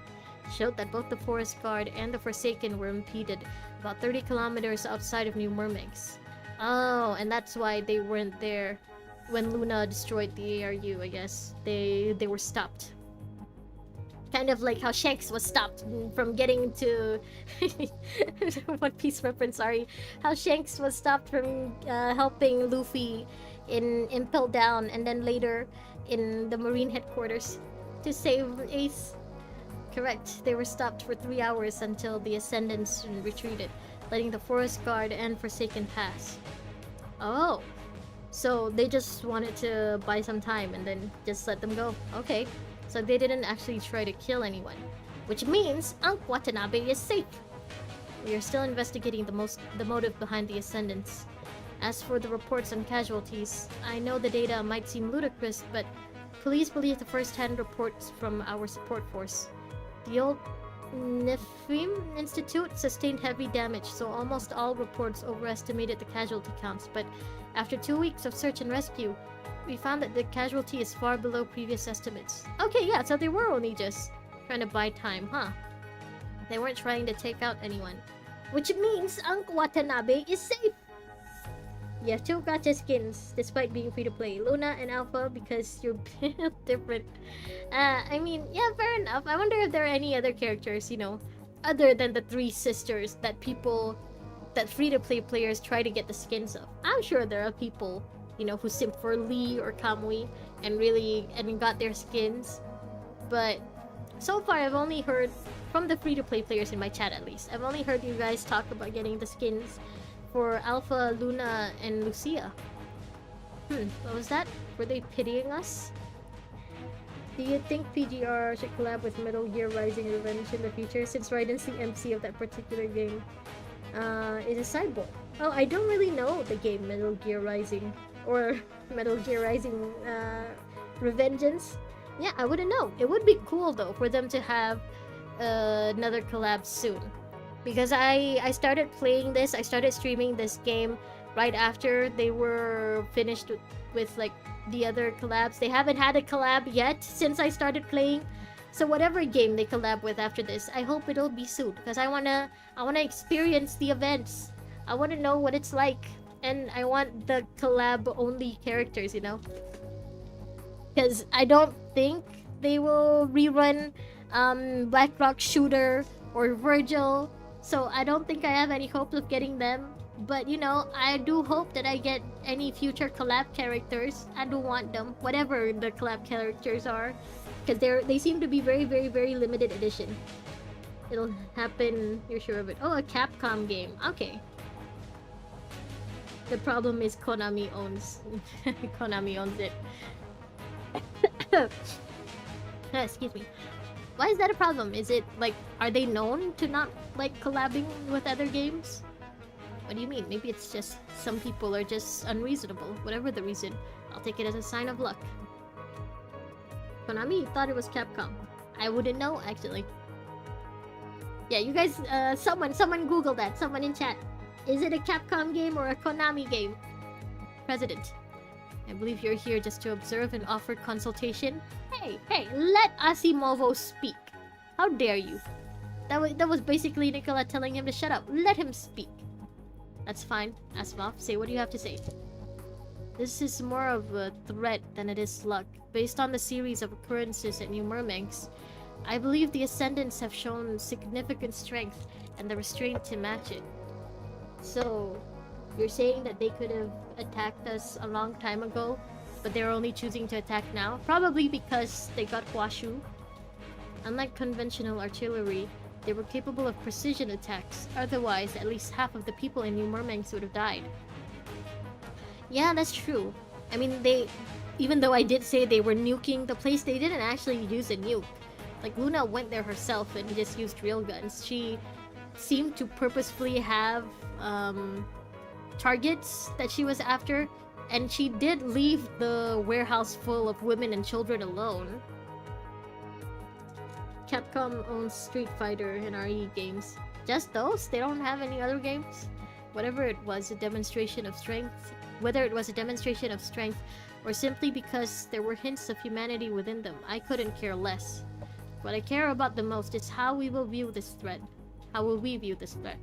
Speaker 1: showed that both the Forest Guard and the Forsaken were impeded about 30 kilometers outside of New Myrmex. Oh, and that's why they weren't there when Luna destroyed the ARU, I guess. They were stopped. Kind of like how Shanks was stopped from getting to... One Piece reference, sorry. How Shanks was stopped from helping Luffy in Impel Down and then later in the Marine headquarters to save Ace. Correct, they were stopped for 3 hours until the Ascendants retreated, letting the Forest Guard and Forsaken pass. Oh, so they just wanted to buy some time and then just let them go. Okay, so they didn't actually try to kill anyone, which means Ankh Watanabe is safe. We are still investigating the motive behind the Ascendants. As for the reports on casualties, I know the data might seem ludicrous, but police believe the first-hand reports from our support force. The old Nefrim Institute sustained heavy damage, so almost all reports overestimated the casualty counts, but after 2 weeks of search and rescue, we found that the casualty is far below previous estimates. Okay, yeah, so they were only just trying to buy time, huh? They weren't trying to take out anyone. Which means Ankh Watanabe is safe! Yeah, two gacha skins despite being free to play. Luna and Alpha because you're built different. I mean, yeah, fair enough. I wonder if there are any other characters, other than the three sisters that free to play players try to get the skins of. I'm sure there are people, who simp for Lee or Kamui and got their skins. But so far, I've only heard from the free to play players in my chat at least. I've only heard you guys talk about getting the skins for Alpha, Luna, and Lucia. What was that? Were they pitying us? Do you think PGR should collab with Metal Gear Rising Revenge in the future, since Raiden's the MC of that particular game? Is a sideboard. Oh, I don't really know the game Metal Gear Rising or Metal Gear Rising Revengeance. Yeah, I wouldn't know. It would be cool though for them to have another collab soon, because I started playing this. I started streaming this game right after they were finished with like the other collabs. They haven't had a collab yet since I started playing. So whatever game they collab with after this, I hope it'll be soon, because I wanna experience the events. I wanna know what it's like, and I want the collab only characters, because I don't think they will rerun Blackrock Shooter or Virgil, so I don't think I have any hope of getting them. But I do hope that I get any future collab characters. I do want them, whatever the collab characters are, because they seem to be very, very, very limited edition. It'll happen, you're sure of it. Oh, a Capcom game. Okay. The problem is Konami owns Konami owns it. Excuse me. Why is that a problem? Is it like, are they known to not like collabing with other games? What do you mean? Maybe it's just some people are just unreasonable. Whatever the reason, I'll take it as a sign of luck. Konami thought it was Capcom. I wouldn't know, actually. Yeah, you guys, someone Google that. Someone in chat. Is it a Capcom game or a Konami game? President, I believe you're here just to observe and offer consultation. Hey, let Asimovo speak. How dare you? That was basically Nicola telling him to shut up. Let him speak. That's fine. Asimov, say what you have to say. This is more of a threat than it is luck. Based on the series of occurrences at New Murmansk, I believe the Ascendants have shown significant strength and the restraint to match it. So, you're saying that they could have attacked us a long time ago, but they're only choosing to attack now? Probably because they got Huashu. Unlike conventional artillery, they were capable of precision attacks. Otherwise, at least half of the people in New Murmansk would have died. Yeah, that's true. I mean, even though I did say they were nuking the place, they didn't actually use a nuke. Like, Luna went there herself and just used railguns. She seemed to purposefully have targets that she was after, and she did leave the warehouse full of women and children alone. Capcom owns Street Fighter and RE games. Just those? They don't have any other games? Whatever it was, a demonstration of strength. Whether it was a demonstration of strength or simply because there were hints of humanity within them, I couldn't care less. What I care about the most is how we will view this threat. How will we view this threat?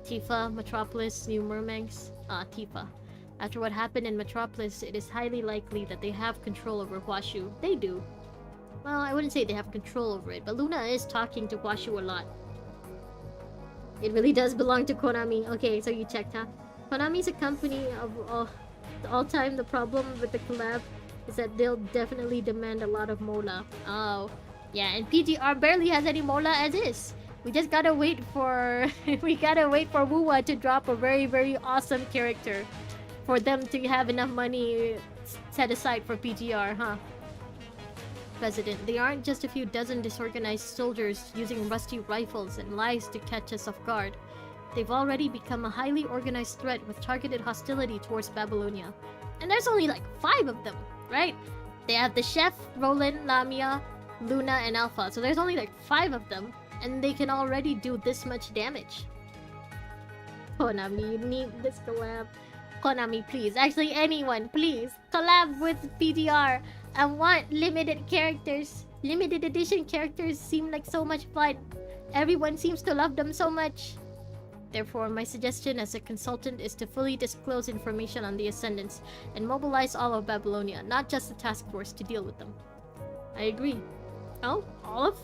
Speaker 1: Tifa, Metropolis, New Murmansk? Tifa. After what happened in Metropolis, it is highly likely that they have control over Huashu. They do. Well, I wouldn't say they have control over it, but Luna is talking to Huashu a lot. It really does belong to Konami. Okay, so you checked, huh? Konami's a company of all time. The problem with the collab is that they'll definitely demand a lot of mola. Oh, yeah, and PGR barely has any mola as is. We just gotta wait for Wuwa to drop a very, very awesome character for them to have enough money set aside for PGR, huh? President, they aren't just a few dozen disorganized soldiers using rusty rifles and lies to catch us off guard. They've already become a highly organized threat with targeted hostility towards Babylonia. And there's only like 5 of them, right? They have the Chef, Roland, Lamia, Luna, and Alpha. So there's only like 5 of them, and they can already do this much damage. Konami, you need this collab. Konami, please. Actually, anyone, please. Collab with PDR. I want limited characters. Limited edition characters seem like so much fun. Everyone seems to love them so much. Therefore, my suggestion as a consultant is to fully disclose information on the Ascendants and mobilize all of Babylonia, not just the task force, to deal with them. I agree. Oh, all of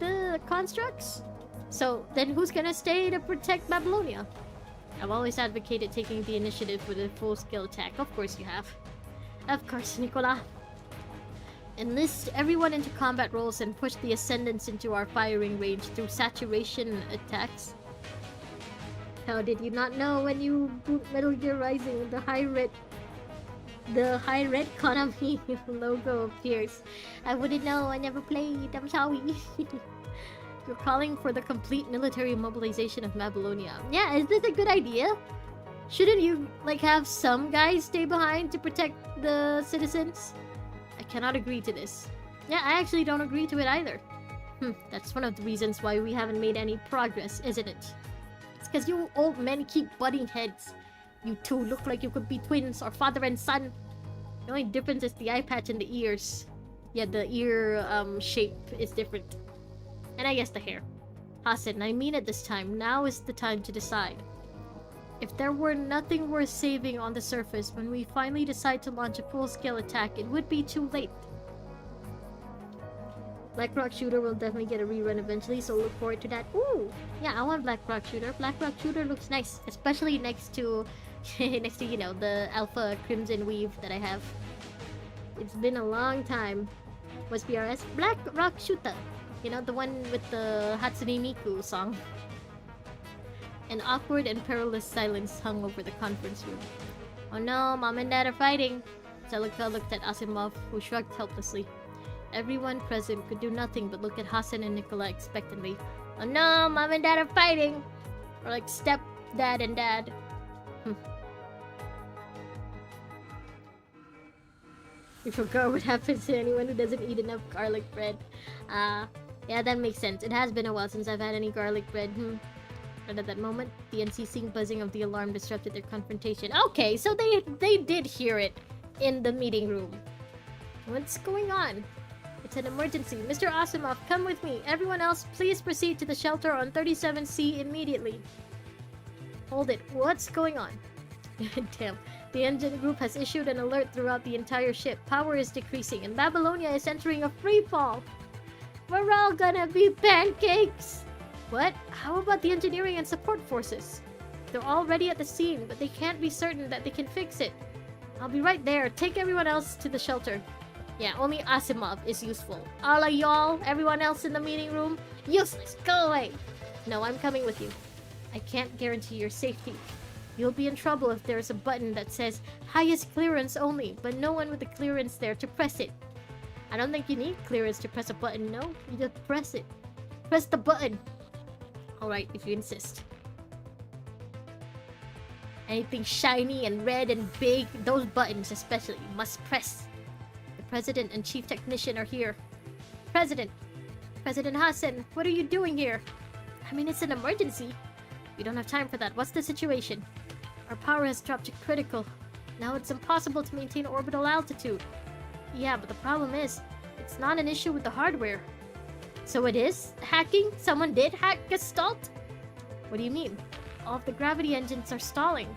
Speaker 1: the constructs? So, then who's gonna stay to protect Babylonia? I've always advocated taking the initiative for the full-scale attack. Of course you have. Of course, Nicola. Enlist everyone into combat roles and push the Ascendants into our firing range through saturation attacks. How did you not know when you boot Metal Gear Rising the high red Konami logo appears? I wouldn't know, I never played, I'm sorry. You're calling for the complete military mobilization of Babylonia. Yeah, is this a good idea? Shouldn't you, like, have some guys stay behind to protect the citizens? I cannot agree to this. Yeah, I actually don't agree to it either. That's one of the reasons why we haven't made any progress, isn't it? It's because you old men keep butting heads. You two look like you could be twins or father and son. The only difference is the eye patch and the ears. Yeah, the ear shape is different. And I guess the hair. Hasan, I mean it this time. Now is the time to decide. If there were nothing worth saving on the surface, when we finally decide to launch a full-scale attack, it would be too late. Black Rock Shooter will definitely get a rerun eventually, so look forward to that. Ooh! Yeah, I want Black Rock Shooter. Black Rock Shooter looks nice, especially next to, you know, the Alpha Crimson Weave that I have. It's been a long time. What's BRS? Black Rock Shooter! You know, the one with the Hatsune Miku song. An awkward and perilous silence hung over the conference room. Oh no, Mom and Dad are fighting! Celica looked at Asimov, who shrugged helplessly. Everyone present could do nothing but look at Hasan and Nicola expectantly. Oh no, Mom and Dad are fighting! Or like step-dad and dad. You forgot what happens to anyone who doesn't eat enough garlic bread. Yeah, that makes sense. It has been a while since I've had any garlic bread. Right at that moment, the unceasing buzzing of the alarm disrupted their confrontation. Okay, so they did hear it in the meeting room. What's going on? It's an emergency. Mr. Asimov, come with me. Everyone else, please proceed to the shelter on 37C immediately. Hold it. What's going on? Damn. The engine group has issued an alert throughout the entire ship. Power is decreasing, and Babylonia is entering a free fall. We're all gonna be pancakes! What? How about the engineering and support forces? They're already at the scene, but they can't be certain that they can fix it. I'll be right there. Take everyone else to the shelter. Yeah, only Asimov is useful. All of y'all, everyone else in the meeting room, useless. Go away. No, I'm coming with you. I can't guarantee your safety. You'll be in trouble if there's a button that says highest clearance only, but no one with the clearance there to press it. I don't think you need clearance to press a button, no? You just press it. Press the button. Alright, if you insist. Anything shiny and red and big, those buttons especially, you must press. The President and Chief Technician are here. President Hasan, what are you doing here? I mean, it's an emergency. We don't have time for that. What's the situation? Our power has dropped to critical. Now it's impossible to maintain orbital altitude. Yeah, but the problem is, it's not an issue with the hardware. So it is? Hacking? Someone did hack Gestalt? What do you mean? All of the gravity engines are stalling.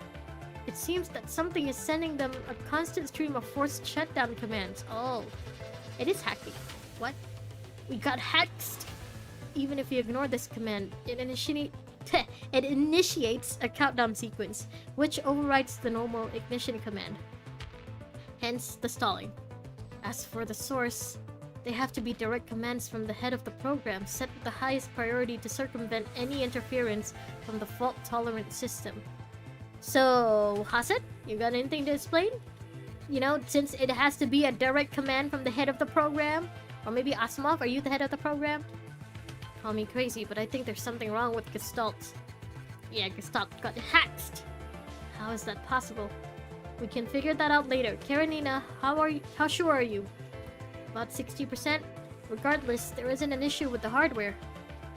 Speaker 1: It seems that something is sending them a constant stream of forced shutdown commands. Oh, it is hacking. What? We got hacked! Even if you ignore this command, it initiates a countdown sequence, which overrides the normal ignition command. Hence the stalling. As for the source, they have to be direct commands from the head of the program, set with the highest priority to circumvent any interference from the fault-tolerant system. So, Hasan, you got anything to explain? You know, since it has to be a direct command from the head of the program? Or maybe Asimov, are you the head of the program? Call me crazy, but I think there's something wrong with Gestalt. Yeah, Gestalt got hacked. How is that possible? We can figure that out later. Karenina, how sure are you? About 60%? Regardless, there isn't an issue with the hardware.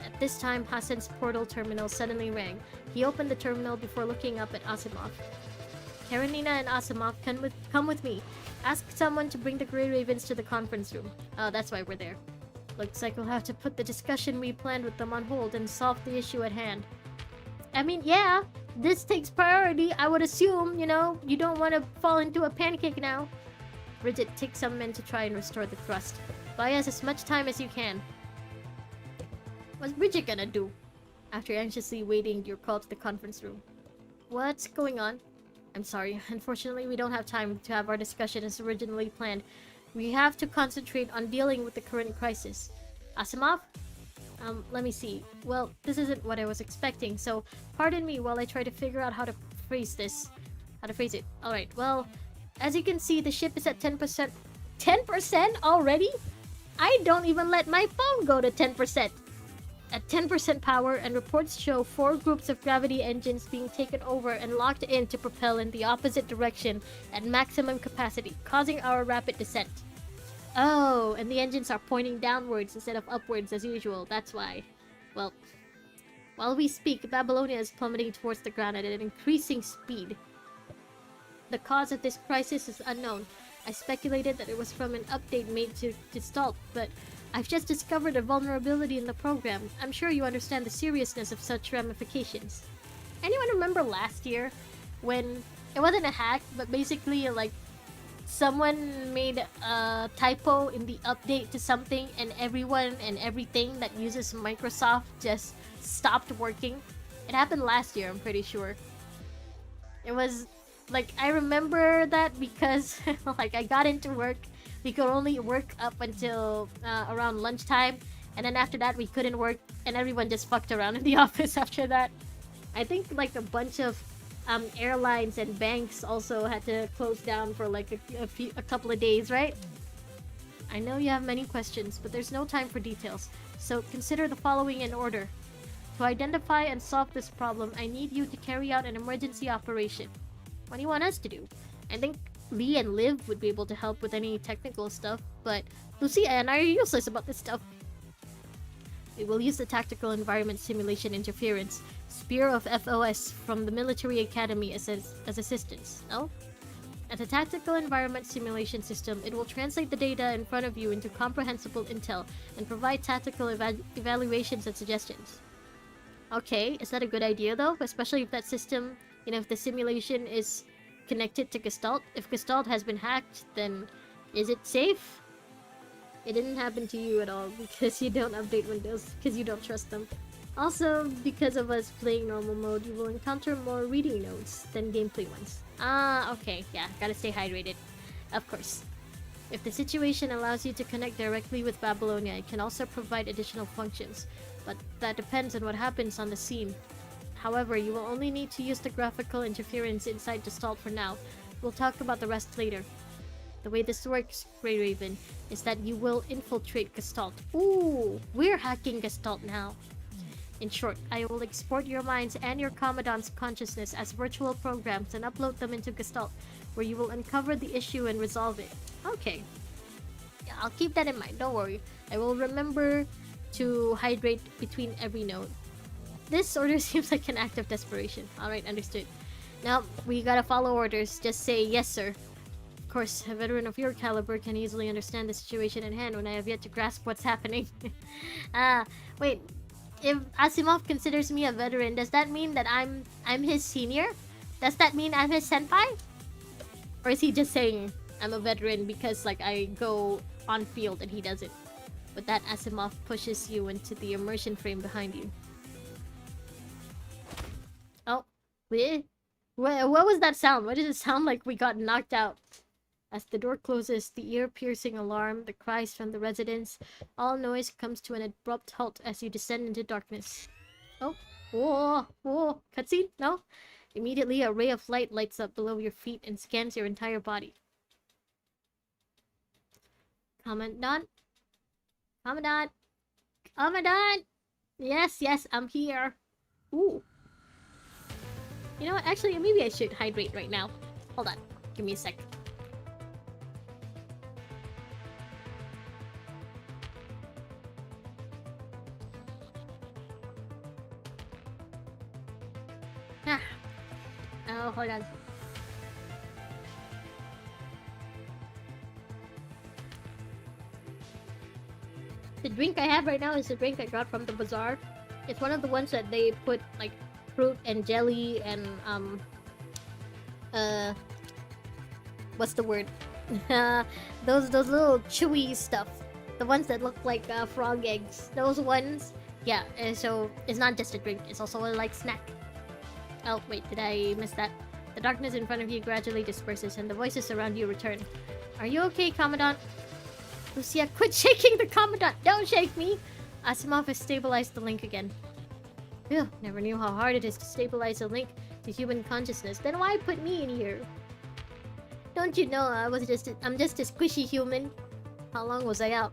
Speaker 1: At this time, Hasan's portal terminal suddenly rang. He opened the terminal before looking up at Asimov. Karenina and Asimov, come with me. Ask someone to bring the Grey Ravens to the conference room. Oh, that's why we're there. Looks like we'll have to put the discussion we planned with them on hold and solve the issue at hand. I mean, yeah, this takes priority. I would assume, you know, you don't want to fall into a pancake now. Bridget, take some men to try and restore the thrust. Buy us as much time as you can. What's Bridget gonna do? After anxiously waiting your call to the conference room. What's going on? I'm sorry. Unfortunately, we don't have time to have our discussion as originally planned. We have to concentrate on dealing with the current crisis. Asimov? Let me see. Well, this isn't what I was expecting, so pardon me while I try to figure out how to phrase this. How to phrase it. Alright, well, as you can see, the ship is at 10%. 10% already? I don't even let my phone go to 10%. At 10% power, and reports show 4 groups of gravity engines being taken over and locked in to propel in the opposite direction at maximum capacity, causing our rapid descent. Oh, and the engines are pointing downwards instead of upwards as usual, that's why. Well, while we speak, Babylonia is plummeting towards the ground at an increasing speed. The cause of this crisis is unknown. I speculated that it was from an update made to Gestalt, but I've just discovered a vulnerability in the program. I'm sure you understand the seriousness of such ramifications. Anyone remember last year when it wasn't a hack, but basically like someone made a typo in the update to something and everyone and everything that uses Microsoft just stopped working? It happened last year, I'm pretty sure. It was like, I remember that because like I got into work. We could only work up until around lunchtime, and then after that we couldn't work, and everyone just fucked around in the office after that. I think like a bunch of airlines and banks also had to close down for like a couple of days, right? I know you have many questions, but there's no time for details, so consider the following in order. To identify and solve this problem, I need you to carry out an emergency operation. What do you want us to do? I think Lee and Liv would be able to help with any technical stuff, but Lucia and I are useless about this stuff. We will use the Tactical Environment Simulation Interference, Spear of FOS from the Military Academy as assistance, no? As a Tactical Environment Simulation System, it will translate the data in front of you into comprehensible intel and provide tactical evaluations and suggestions. Okay, is that a good idea though? Especially if that system, you know, if the simulation is connected to Gestalt. If Gestalt has been hacked, then is it safe? It didn't happen to you at all because you don't update Windows, because you don't trust them. Also, because of us playing normal mode, you will encounter more reading nodes than gameplay ones. Ah, okay, yeah, gotta stay hydrated. Of course. If the situation allows you to connect directly with Babylonia, it can also provide additional functions, but that depends on what happens on the scene. However, you will only need to use the graphical interference inside Gestalt for now. We'll talk about the rest later. The way this works, Grey Raven, is that you will infiltrate Gestalt. Ooh, we're hacking Gestalt now. In short, I will export your minds and your Commandant's consciousness as virtual programs and upload them into Gestalt, where you will uncover the issue and resolve it. Okay. Yeah, I'll keep that in mind, don't worry. I will remember to hydrate between every node. This order seems like an act of desperation. Alright, understood. Now, we gotta follow orders. Just say, yes, sir. Of course, a veteran of your caliber can easily understand the situation at hand when I have yet to grasp what's happening. Wait. If Asimov considers me a veteran, does that mean that I'm his senior? Does that mean I'm his senpai? Or is he just saying I'm a veteran because, like, I go on field and he doesn't? But that Asimov pushes you into the immersion frame behind you. Oh, what was that sound? Why did it sound like we got knocked out? As the door closes, the ear-piercing alarm, the cries from the residents, all noise comes to an abrupt halt as you descend into darkness. Oh, whoa, cutscene? No? Immediately, a ray of light lights up below your feet and scans your entire body. Commandant? Commandant? Commandant! Yes, I'm here. Ooh. You know what? Actually, maybe I should hydrate right now. Hold on. Give me a sec. Oh, hold on. The drink I have right now is the drink I got from the bazaar. It's one of the ones that they put, like, fruit and jelly and what's the word? Those little chewy stuff, the ones that look like frog eggs. Those ones, yeah. So it's not just a drink; it's also a like snack. Oh wait, did I miss that? The darkness in front of you gradually disperses, and the voices around you return. Are you okay, Commandant? Lucia, quit shaking the Commandant! Don't shake me! Asimov has stabilized the link again. Phew, never knew how hard it is to stabilize a link to human consciousness. Then why put me in here? Don't you know I'm just a squishy human? How long was I out?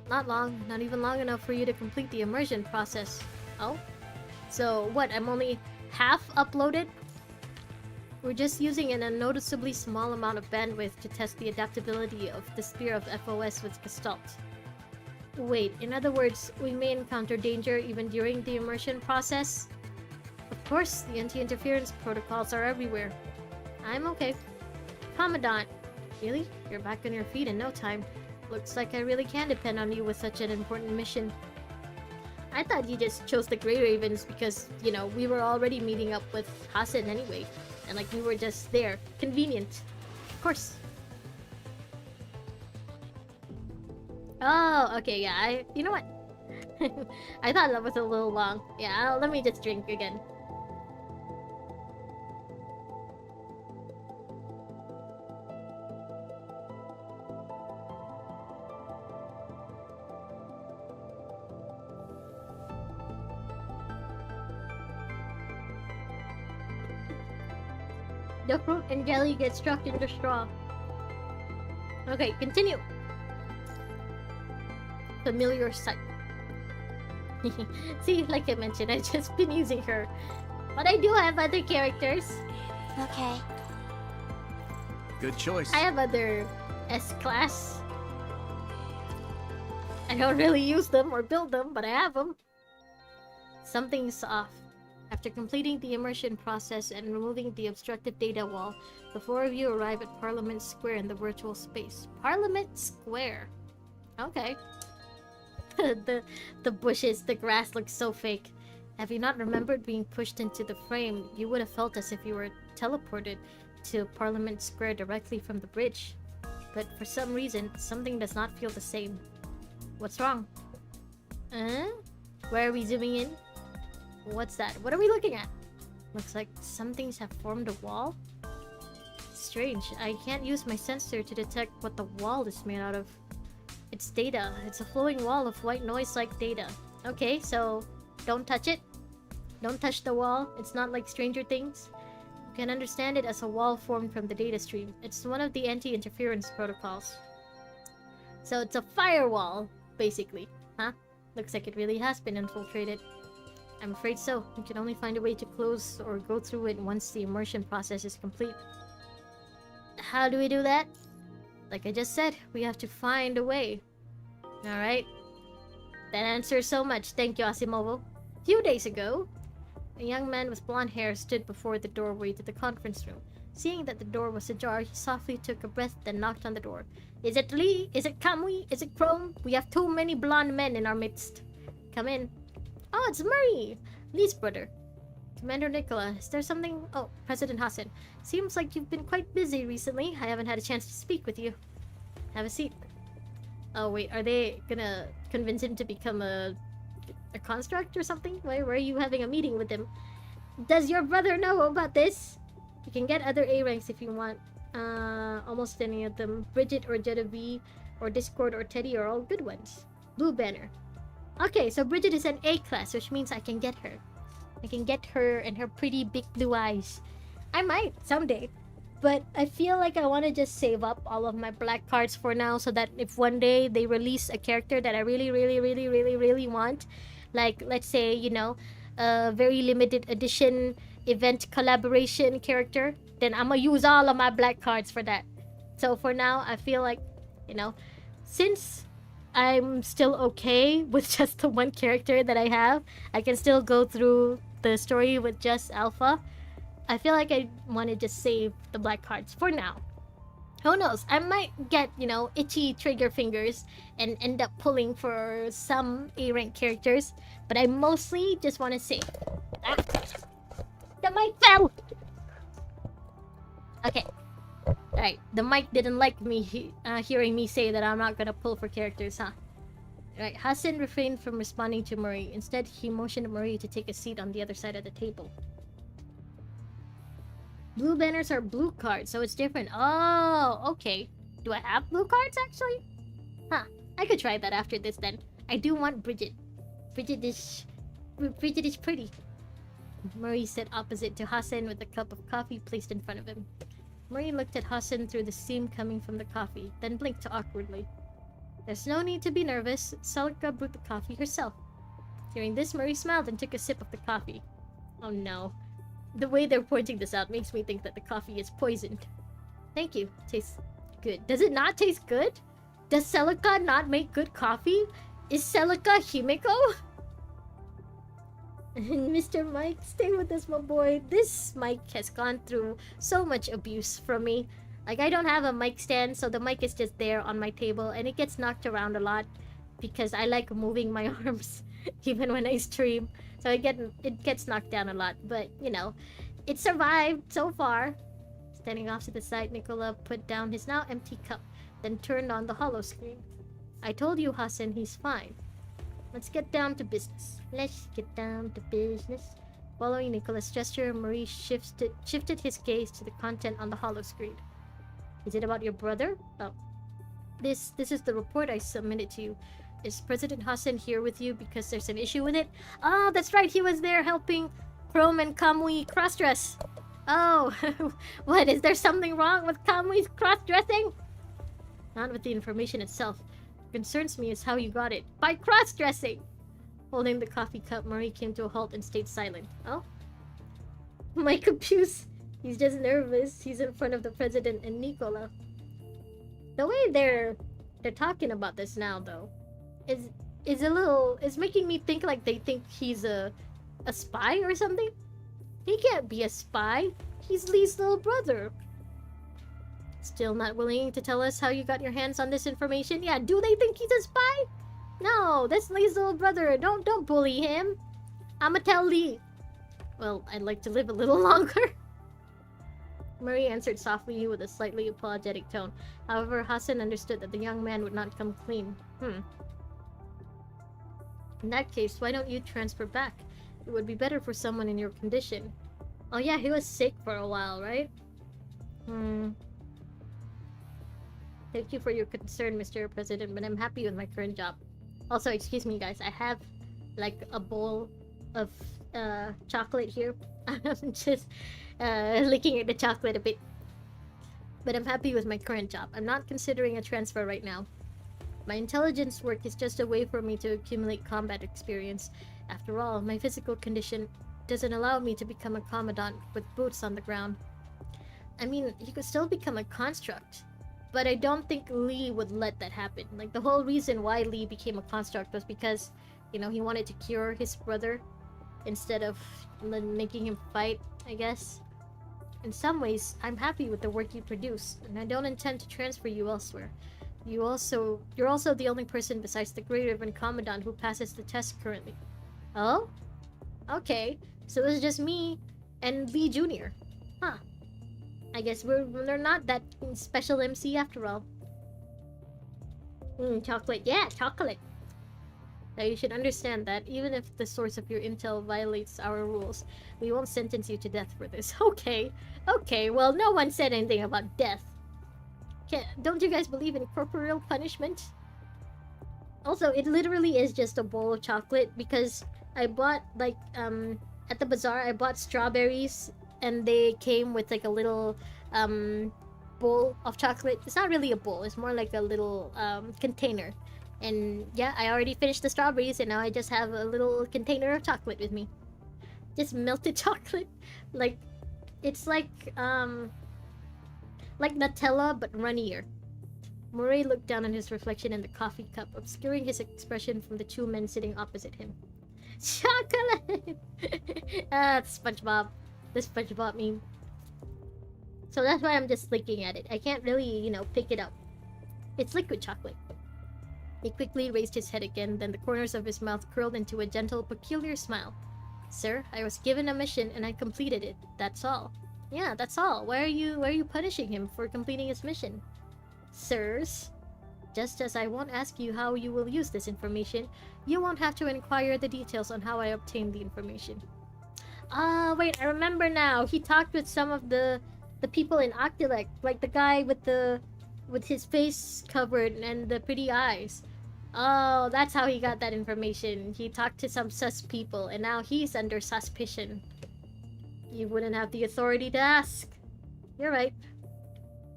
Speaker 1: Not long. Not even long enough for you to complete the immersion process. Oh? So what, I'm only half uploaded? We're just using an unnoticeably small amount of bandwidth to test the adaptability of the sphere of FOS with Gestalt. Wait, in other words, we may encounter danger even during the immersion process? Of course, the anti-interference protocols are everywhere. I'm okay. Commandant, really? You're back on your feet in no time. Looks like I really can depend on you with such an important mission. I thought you just chose the Grey Ravens because, you know, we were already meeting up with Hasan anyway. And like, we were just there. Convenient. Of course. Oh, okay, yeah, you know what? I thought that was a little long. Yeah, let me just drink again. The fruit and jelly get stuck in the straw. Okay, continue. Familiar sight. See, like I mentioned, I've just been using her. But I do have other characters.
Speaker 2: Okay.
Speaker 3: Good choice.
Speaker 1: I have other S-class. I don't really use them or build them, but I have them. Something's off. After completing the immersion process and removing the obstructive data wall, the four of you arrive at Parliament Square in the virtual space. Parliament Square. Okay. the bushes, the grass looks so fake. Have you not remembered being pushed into the frame? You would have felt as if you were teleported to Parliament Square directly from the bridge. But for some reason, something does not feel the same. What's wrong? Where are we zooming in? What's that? What are we looking at? Looks like some things have formed a wall. Strange. I can't use my sensor to detect what the wall is made out of. It's data. It's a flowing wall of white noise-like data. Okay, so don't touch it. Don't touch the wall. It's not like Stranger Things. You can understand it as a wall formed from the data stream. It's one of the anti-interference protocols. So it's a firewall, basically. Huh? Looks like it really has been infiltrated. I'm afraid so. We can only find a way to close or go through it once the immersion process is complete. How do we do that? Like I just said, we have to find a way. Alright. That answers so much. Thank you, Asimovo. A few days ago, a young man with blonde hair stood before the doorway to the conference room. Seeing that the door was ajar, he softly took a breath, then knocked on the door. Is it Lee? Is it Kamui? Is it Chrome? We have too many blonde men in our midst. Come in. Oh, it's Murray! Lee's brother. Commander Nicola, is there something... Oh, President Hasan. Seems like you've been quite busy recently. I haven't had a chance to speak with you. Have a seat. Oh, wait, are they gonna convince him to become a construct or something? Why are you having a meeting with him? Does your brother know about this? You can get other A ranks if you want. Almost any of them. Bridget or Jetta V or Discord or Teddy are all good ones. Blue Banner. Okay, so Bridget is an A class, which means I can get her. I can get her and her pretty big blue eyes. I might, someday. But I feel like I want to just save up all of my black cards for now so that if one day they release a character that I really want, like, let's say, you know, a very limited edition event collaboration character, then I'm gonna use all of my black cards for that. So for now, I feel like, you know, since I'm still okay with just the one character that I have, I can still go through the story with just Alpha. I feel like I want to just save the black cards for now. Who knows? I might get, you know, itchy trigger fingers and end up pulling for some A-rank characters, but I mostly just want to save. The mic fell! Okay. Alright, the mic didn't like me hearing me say that I'm not gonna pull for characters, huh? Right, Hassan refrained from responding to Murray. Instead, he motioned Murray to take a seat on the other side of the table. Blue banners are blue cards, so it's different. Oh, okay. Do I have blue cards, actually? Huh, I could try that after this then. I do want Bridget. Bridget is pretty. Murray sat opposite to Hassan with a cup of coffee placed in front of him. Murray looked at Hassan through the steam coming from the coffee, then blinked awkwardly. There's no need to be nervous. Celica brewed the coffee herself. Hearing this, Murray smiled and took a sip of the coffee. Oh no. The way they're pointing this out makes me think that the coffee is poisoned. Thank you. Tastes good. Does it not taste good? Does Celica not make good coffee? Is Celica Himiko? Mr. Mike, stay with us, my boy. This mic has gone through so much abuse from me. Like, I don't have a mic stand, so the mic is just there on my table, and it gets knocked around a lot because I like moving my arms even when I stream. So it gets knocked down a lot, but you know, it survived so far. Standing off to the side, Nicola put down his now empty cup, then turned on the holo screen. I told you, Hassan, he's fine. Let's get down to business. Let's get down to business. Following Nicola's gesture, Marie shifted his gaze to the content on the holo screen. Is it about your brother? Oh. This is the report I submitted to you. Is President Hassan here with you because there's an issue with it? Oh, that's right, he was there helping Chrome and Kamui cross-dress. Oh, what, is there something wrong with Kamui's cross-dressing? Not with the information itself. What concerns me is how you got it. By cross-dressing! Holding the coffee cup, Marie came to a halt and stayed silent. Oh? My compuse. He's just nervous. He's in front of the president and Nicola. The way they're talking about this now, though, is making me think like they think he's a spy or something. He can't be a spy. He's Lee's little brother. Still not willing to tell us how you got your hands on this information? Yeah, do they think he's a spy? No, that's Lee's little brother. Don't bully him. I'ma tell Lee. Well, I'd like to live a little longer. Murray answered softly with a slightly apologetic tone. However, Hassan understood that the young man would not come clean. In that case, why don't you transfer back? It would be better for someone in your condition. Oh yeah, he was sick for a while, right? Thank you for your concern, Mr. President, but I'm happy with my current job. Also, excuse me guys, I have like a bowl of chocolate here. I'm just licking at the chocolate a bit. But I'm happy with my current job. I'm not considering a transfer right now. My intelligence work is just a way for me to accumulate combat experience. After all, my physical condition doesn't allow me to become a commandant with boots on the ground. I mean, you could still become a construct. But I don't think Lee would let that happen. Like, the whole reason why Lee became a construct was because, you know, he wanted to cure his brother instead of making him fight, I guess. In some ways, I'm happy with the work you produce, and I don't intend to transfer you elsewhere. You're also the only person besides the Grey Ribbon Commandant who passes the test currently. Oh? Okay, so it's just me and Lee Jr. Huh. I guess we're not that special MC after all. Chocolate. Yeah, chocolate. Now you should understand that even if the source of your intel violates our rules, we won't sentence you to death for this. Okay. Okay, well, no one said anything about death. Don't you guys believe in corporeal punishment? Also, it literally is just a bowl of chocolate because I bought, like, at the bazaar, I bought strawberries and they came with, like, a little, bowl of chocolate. It's not really a bowl, it's more like a little, container. And yeah, I already finished the strawberries and now I just have a little container of chocolate with me. Just melted chocolate. Like, it's like Nutella but runnier. Murray looked down on his reflection in the coffee cup, obscuring his expression from the two men sitting opposite him. Chocolate! SpongeBob. The SpongeBob meme. So that's why I'm just looking at it. I can't really, you know, pick it up. It's liquid chocolate. He quickly raised his head again, then the corners of his mouth curled into a gentle, peculiar smile. Sir, I was given a mission and I completed it. That's all. Yeah, that's all. Why are you punishing him for completing his mission? Sirs, just as I won't ask you how you will use this information, you won't have to inquire the details on how I obtained the information. Ah, wait, I remember now. He talked with some of the people in Octilect, like the guy with his face covered and the pretty eyes. Oh, that's how he got that information. He talked to some sus people, and now he's under suspicion. You wouldn't have the authority to ask. You're right.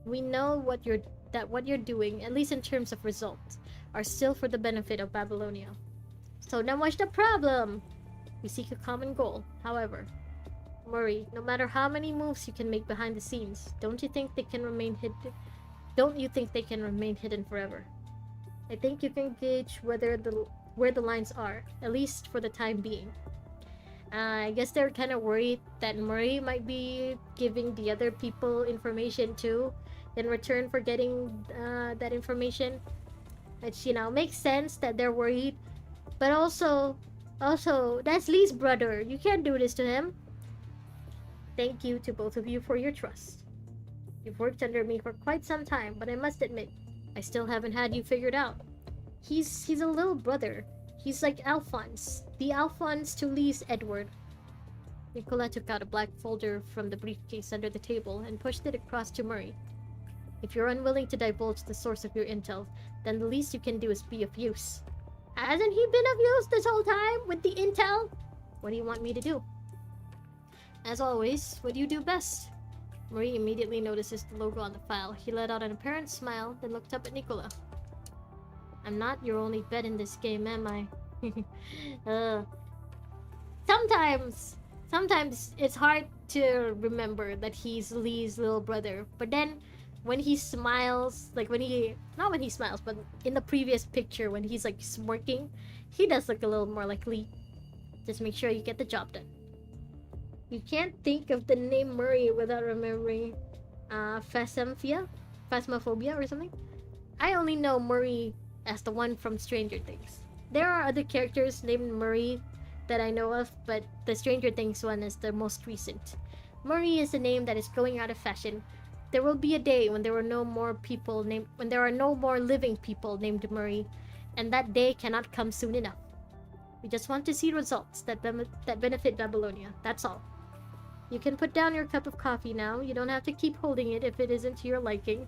Speaker 1: We know what you're doing, at least in terms of results, are still for the benefit of Babylonia. So now what's the problem? We seek a common goal. However, Murray, no matter how many moves you can make behind the scenes, don't you think they can remain hidden? Don't you think they can remain hidden forever? I think you can gauge where the lines are, at least for the time being. I guess they're kind of worried that Murray might be giving the other people information too, in return for getting that information. Which, makes sense that they're worried. But also, that's Lee's brother. You can't do this to him. Thank you to both of you for your trust. You've worked under me for quite some time, but I must admit, I still haven't had you figured out. He's a little brother. He's like Alphonse. The Alphonse to Lee's Edward. Nicola took out a black folder from the briefcase under the table and pushed it across to Murray. If you're unwilling to divulge the source of your intel, then the least you can do is be of use. Hasn't he been of use this whole time with the intel? What do you want me to do? As always, what do you do best? Murray immediately notices the logo on the file. He let out an apparent smile, then looked up at Nicola. I'm not your only bet in this game, am I? Sometimes it's hard to remember that he's Lee's little brother. But then, when he smiles, not when he smiles, but in the previous picture when he's like smirking, he does look a little more like Lee. Just make sure you get the job done. You can't think of the name Murray without remembering Phasmophobia or something. I only know Murray as the one from Stranger Things. There are other characters named Murray that I know of, but the Stranger Things one is the most recent. Murray is a name that is going out of fashion. There will be a day when there are no more living people named Murray, and that day cannot come soon enough. We just want to see results that benefit Babylonia. That's all. You can put down your cup of coffee now. You don't have to keep holding it if it isn't to your liking.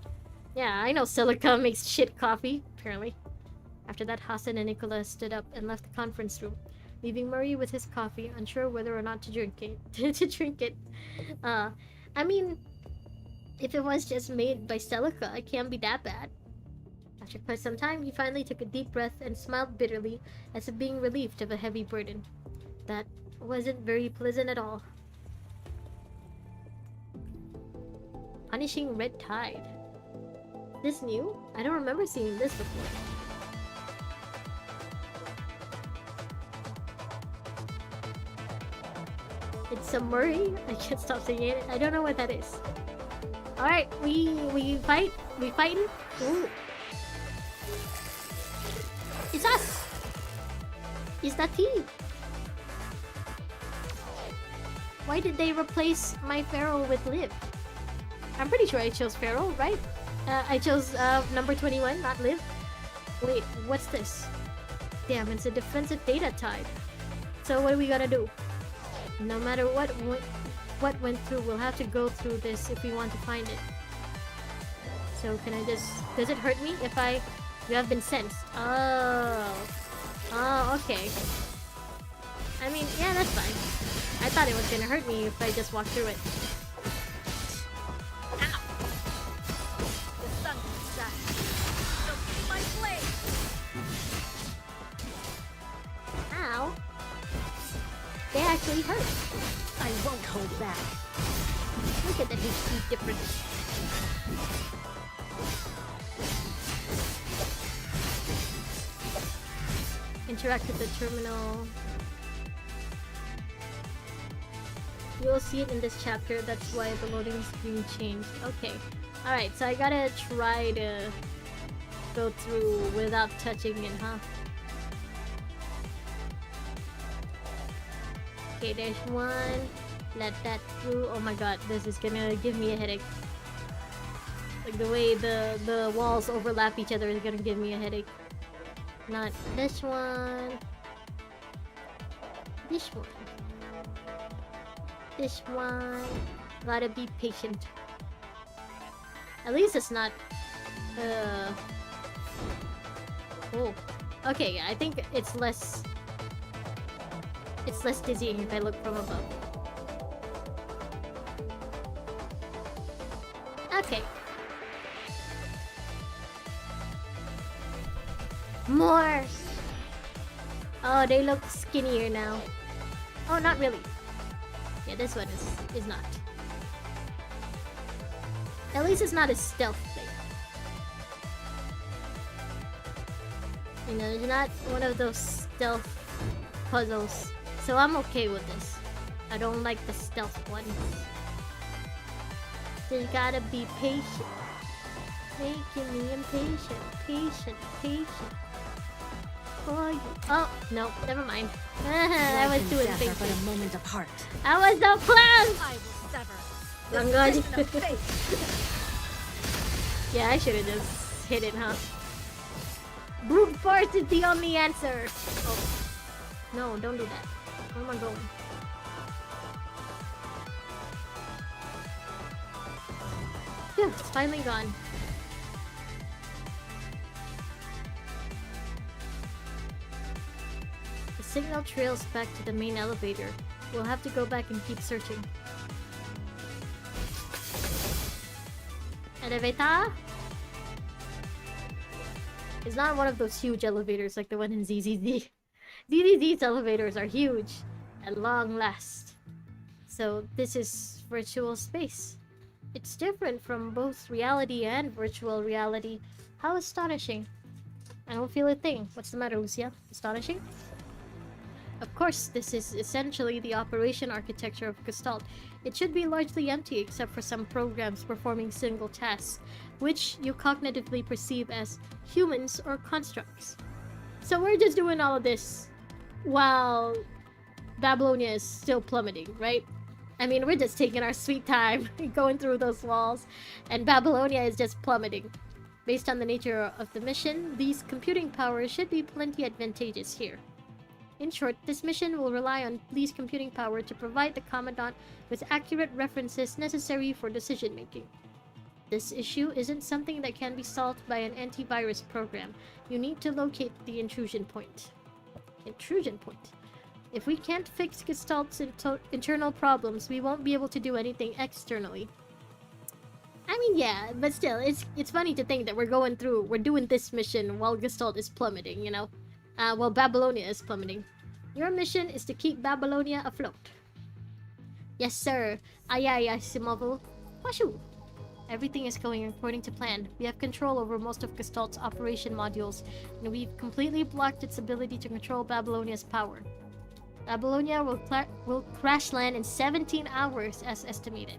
Speaker 1: Yeah, I know Silica makes shit coffee, apparently. After that, Hassan and Nicola stood up and left the conference room, leaving Murray with his coffee, unsure whether or not to drink it. I mean, if it was just made by Celica, it can't be that bad. After quite some time, he finally took a deep breath and smiled bitterly, as if being relieved of a heavy burden. That wasn't very pleasant at all. Punishing Red Tide. This new? I don't remember seeing this before. It's a Murray? I can't stop saying it. I don't know what that is. Alright, we fight? We fighting? Ooh. It's us! It's the team! Why did they replace my Pharaoh with Liv? I'm pretty sure I chose Pharaoh, right? I chose number 21, not Liv. Wait, what's this? Damn, it's a defensive data type. So what are we gonna do? No matter what went through, we'll have to go through this if we want to find it. So can I just... Does it hurt me if you have been sensed? Oh, okay. I mean, yeah, that's fine. I thought it was gonna hurt me if I just walked through it. Ow! The sun shine. Don't see my blade! Ow! They actually hurt. I won't hold back. Look at the HP difference. Interact with the terminal. You'll see it in this chapter, that's why the loading screen changed. Okay. Alright, so I gotta try to go through without touching it, huh? Okay, there's one. Let that through. Oh my god, this is gonna give me a headache. Like the way the walls overlap each other is gonna give me a headache. Not this one. This one. This one. Gotta be patient. At least it's not... Oh. Okay, I think it's less... It's less dizzying if I look from above. Okay. More! Oh, they look skinnier now. Oh, not really. Yeah, this one is not. At least it's not a stealth thing. You know, it's not one of those stealth puzzles. So I'm okay with this. I don't like the stealth ones. Just gotta be patient. Making me impatient. Patient. For you. Oh, no, never mind. I was too impatient.
Speaker 2: But a moment apart.
Speaker 1: I was so close!
Speaker 2: I will sever.
Speaker 1: Oh god. Yeah, I should have just hit it, huh? Brute force is the only answer! Oh. No, don't do that. Where am I going? Phew, it's finally gone. The signal trails back to the main elevator. We'll have to go back and keep searching. Elevator? It's not one of those huge elevators like the one in ZZZ. ZZZ's elevators are huge at long last. So this is virtual space. It's different from both reality and virtual reality. How astonishing. I don't feel a thing. What's the matter, Lucia? Astonishing? Of course, this is essentially the operation architecture of Gestalt. It should be largely empty except for some programs performing single tasks, which you cognitively perceive as humans or constructs. So we're just doing all of this while Babylonia is still plummeting, right? I mean, we're just taking our sweet time going through those walls, and Babylonia is just plummeting. Based on the nature of the mission, these computing powers should be plenty advantageous here. In short, this mission will rely on these computing power to provide the Commandant with accurate references necessary for decision-making. This issue isn't something that can be solved by an antivirus program. You need to locate the intrusion point. Intrusion point? If we can't fix Gestalt's internal problems, we won't be able to do anything externally. I mean, yeah, but still, it's funny to think that we're doing this mission while Gestalt is plummeting, you know? While Babylonia is plummeting. Your mission is to keep Babylonia afloat. Yes, sir. Aye, aye, aye, Simovel. Washu. Everything is going according to plan. We have control over most of Gestalt's operation modules, and we've completely blocked its ability to control Babylonia's power. Babylonia will crash land in 17 hours as estimated.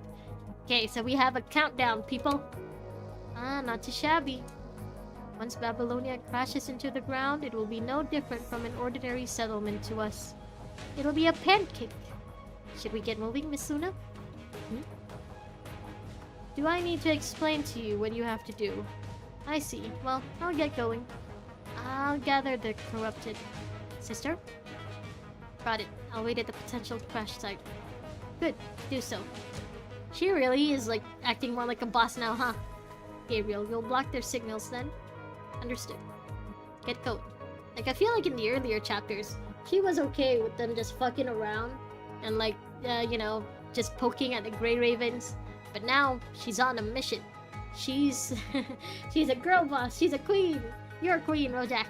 Speaker 1: Okay, so we have a countdown, people. Not too shabby. Once Babylonia crashes into the ground, it will be no different from an ordinary settlement to us. It'll be a pancake. Should we get moving, Miss Luna? Do I need to explain to you what you have to do? I see. Well, I'll get going. I'll gather the corrupted. Sister? Got it. I'll wait at the potential crash site. Good. Do so. She really is, like, acting more like a boss now, huh? Gabriel, you'll block their signals then? Understood. Get going. Like, I feel like in the earlier chapters, she was okay with them just fucking around and, like, you know, just poking at the Grey Ravens. But now, she's on a mission. She's... she's a girl boss. She's a queen. You're a queen, Rojak.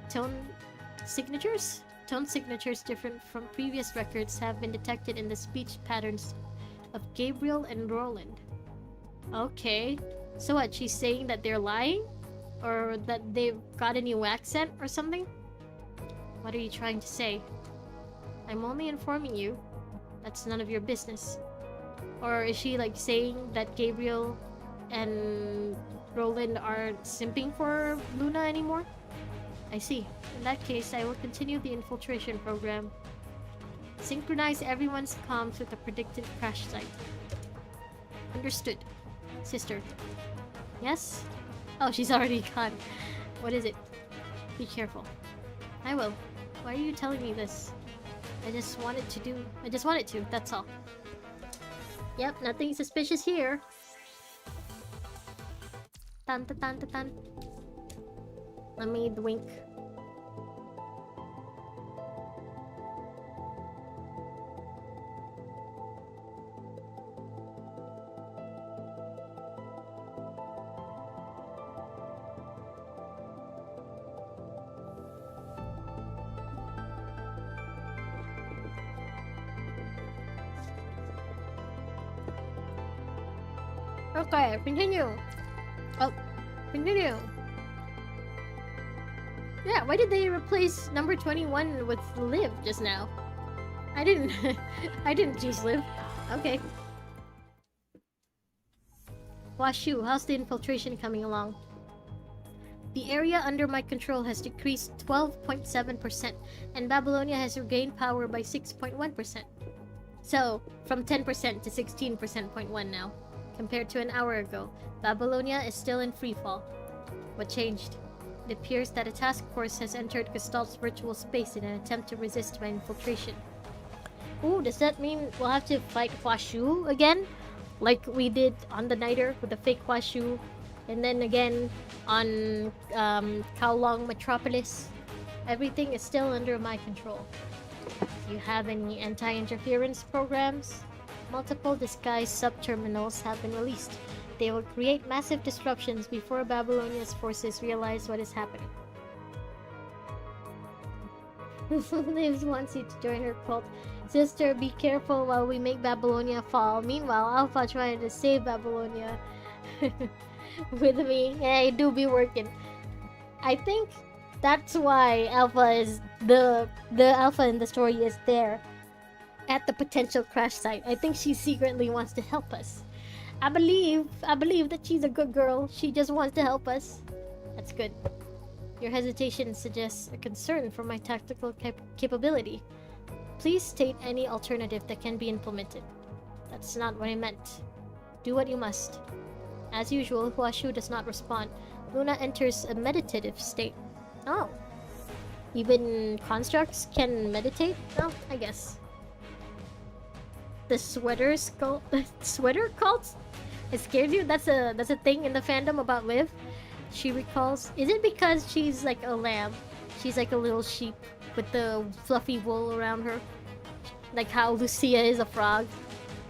Speaker 1: Tone signatures? Tone signatures different from previous records have been detected in the speech patterns of Gabriel and Roland. Okay. So what, she's saying that they're lying? Or that they've got a new accent or something? What are you trying to say? I'm only informing you. That's none of your business. Or is she like saying that Gabriel and Roland aren't simping for Luna anymore? I see. In that case, I will continue the infiltration program. Synchronize everyone's comms with the predicted crash site. Understood. Sister. Yes? Oh, she's already gone. What is it? Be careful. I will. Why are you telling me this? I just wanted to, that's all. Yep, nothing suspicious here. Tan ta tan ta tan. Let me wink. Okay, continue. Oh, continue. Yeah, why did they replace number 21 with Liv just now? I didn't I didn't choose Liv. Okay. Washu, how's the infiltration coming along? The area under my control has decreased 12.7%, and Babylonia has regained power by 6.1%. So, from 10% to 16.1% now. Compared to an hour ago, Babylonia is still in freefall. What changed? It appears that a task force has entered Gestalt's virtual space in an attempt to resist my infiltration. Ooh, does that mean we'll have to fight Huashu again? Like we did on the Niter with the fake Huashu, and then again on Kowloon Metropolis? Everything is still under my control. Do you have any anti-interference programs? Multiple disguised sub-terminals have been released. They will create massive disruptions before Babylonia's forces realize what is happening. Liv wants you to join her cult. Sister, be careful while we make Babylonia fall. Meanwhile, Alpha trying to save Babylonia with me. Yeah, I do be working. I think that's why Alpha is the Alpha in the story is there at the potential crash site. I think she secretly wants to help us. I believe that she's a good girl. She just wants to help us. That's good. Your hesitation suggests a concern for my tactical capability. Please state any alternative that can be implemented. That's not what I meant. Do what you must. As usual, Huashu does not respond. Luna enters a meditative state. Oh. Even constructs can meditate? Oh, I guess. The sweater cult? It scares you? That's a thing in the fandom about Liv. She recalls. Is it because she's like a lamb? She's like a little sheep with the fluffy wool around her, like how Lucia is a frog.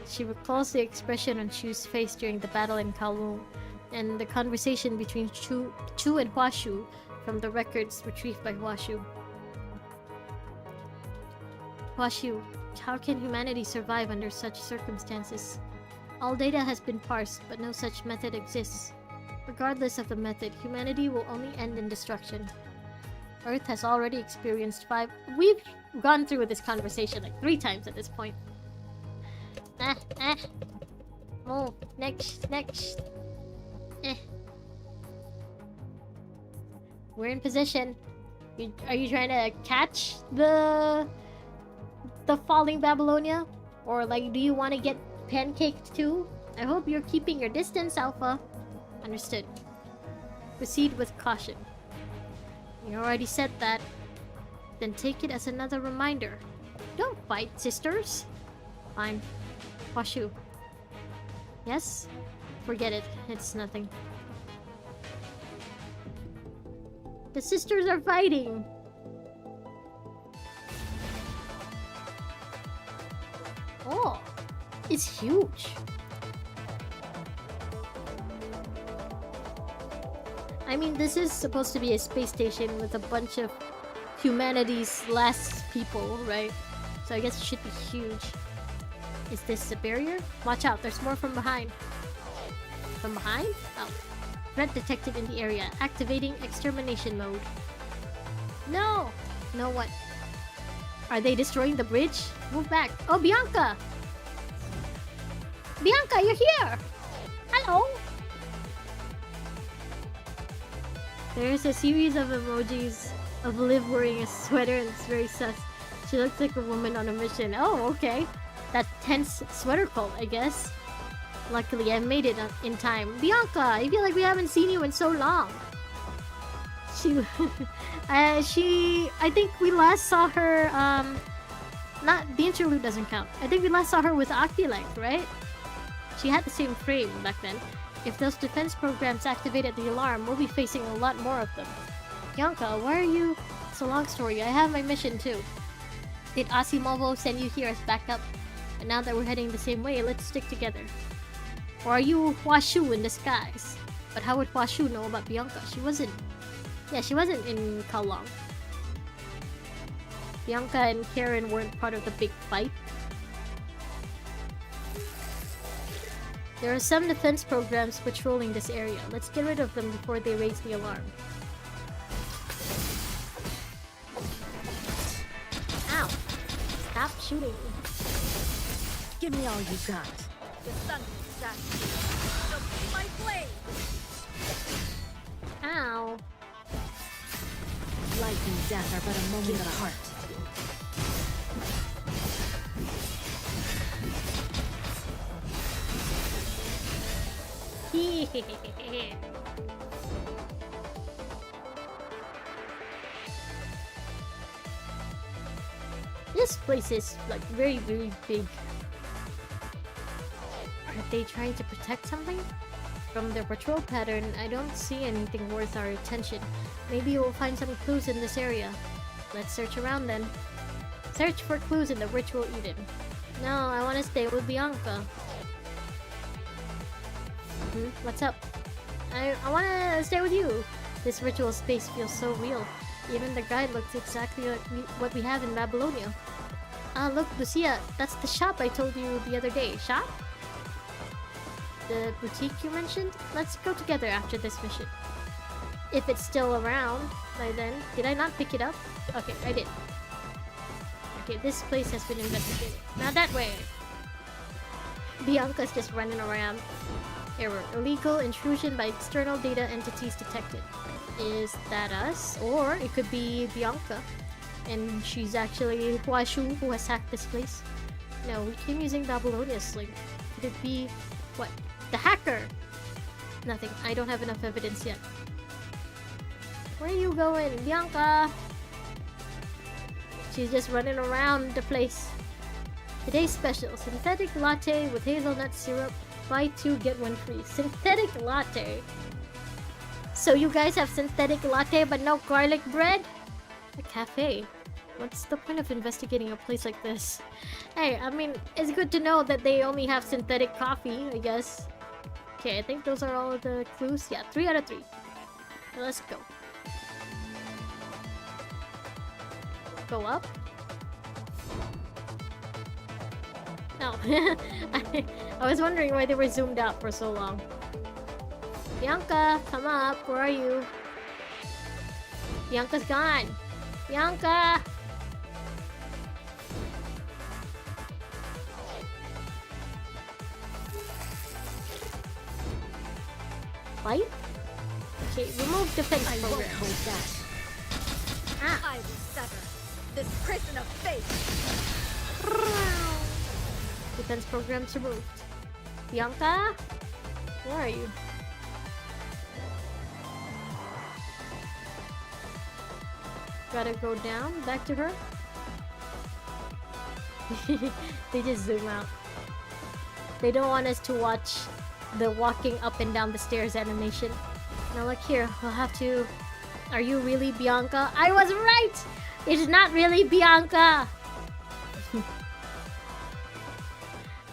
Speaker 1: She recalls the expression on Chu's face during the battle in Kowloon, and the conversation between Chu and Huashu from the records retrieved by Huashu. Huashu, how can humanity survive under such circumstances? All data has been parsed, but no such method exists. Regardless of the method, humanity will only end in destruction. Earth has already experienced 5... We've gone through this conversation like 3 times at this point. Oh, next. We're in position. Are you trying to catch the falling Babylonia? Or like, do you want to get pancaked too? I hope you're keeping your distance, Alpha. Understood. Proceed with caution. You already said that. Then take it as another reminder. Don't fight, sisters. Fine. Huashu. Yes? Forget it. It's nothing. The sisters are fighting! Oh! It's huge! I mean, this is supposed to be a space station with a bunch of humanity's last people, right? So I guess it should be huge. Is this a barrier? Watch out, there's more from behind. From behind? Oh. Threat detected in the area. Activating extermination mode. No! No what? Are they destroying the bridge? Move back. Oh, Bianca! Bianca, you're here! Hello! There's a series of emojis of Liv wearing a sweater and it's very sus. She looks like a woman on a mission. Oh, okay. That tense sweater cult, I guess. Luckily, I made it in time. Bianca, I feel like we haven't seen you in so long. She... I think we last saw her, Not... The interlude doesn't count. I think we last saw her with Octilect, right? She had the same frame back then. If those defense programs activated the alarm, we'll be facing a lot more of them. Bianca, why are you... It's a long story. I have my mission too. Did Asimovo send you here as backup? And now that we're heading the same way, let's stick together. Or are you Huashu in disguise? But how would Huashu know about Bianca? She wasn't... Yeah, she wasn't in Kalong. Bianca and Karen weren't part of the big fight. There are some defense programs patrolling this area. Let's get rid of them before they raise the alarm. Ow! Stop shooting.
Speaker 2: Give me all you got.
Speaker 4: The sun is shining. So be my blade.
Speaker 1: Ow.
Speaker 2: Life and death are but a moment apart.
Speaker 1: This place is like very big. Are they trying to protect something? From their patrol pattern, I don't see anything worth our attention. Maybe we'll find some clues in this area. Let's search around then. Search for clues in the ritual Eden. No, I want to stay with Bianca. What's up? I want to stay with you. This ritual space feels so real. Even the guide looks exactly like what we have in Babylonia. Ah, look, Lucia, that's the shop I told you the other day. Shop? The boutique you mentioned? Let's go together after this mission. If it's still around by then. Did I not pick it up? Okay, I did. Okay, this place has been investigated. Not that way. Bianca's just running around. Error. Illegal intrusion by external data entities detected. Is that us? Or it could be Bianca. And she's actually Huashu who has hacked this place. No, we came using Babylonia's link. Could it be... what? The hacker! Nothing. I don't have enough evidence yet. Where are you going, Bianca? She's just running around the place. Today's special. Synthetic latte with hazelnut syrup. Buy 2, get 1 free. Synthetic latte. So you guys have synthetic latte but no garlic bread? A cafe. What's the point of investigating a place like this? Hey, I mean, it's good to know that they only have synthetic coffee, I guess. Okay, I think those are all of the clues. Yeah, 3 out of 3. Let's go. Go up? No. I was wondering why they were zoomed out for so long. Bianca, come up. Where are you? Bianca's gone. Bianca! Fight? Okay, remove defense
Speaker 2: I won't
Speaker 1: program.
Speaker 2: hold that.
Speaker 1: Ah!
Speaker 4: I will sever this prison of fate.
Speaker 1: Defense programs removed. Bianca? Where are you? Gotta go down, back to her. They just zoom out. They don't want us to watch the walking up and down the stairs animation. Now look here, we'll have to... Are you really Bianca? I was right! It's not really Bianca!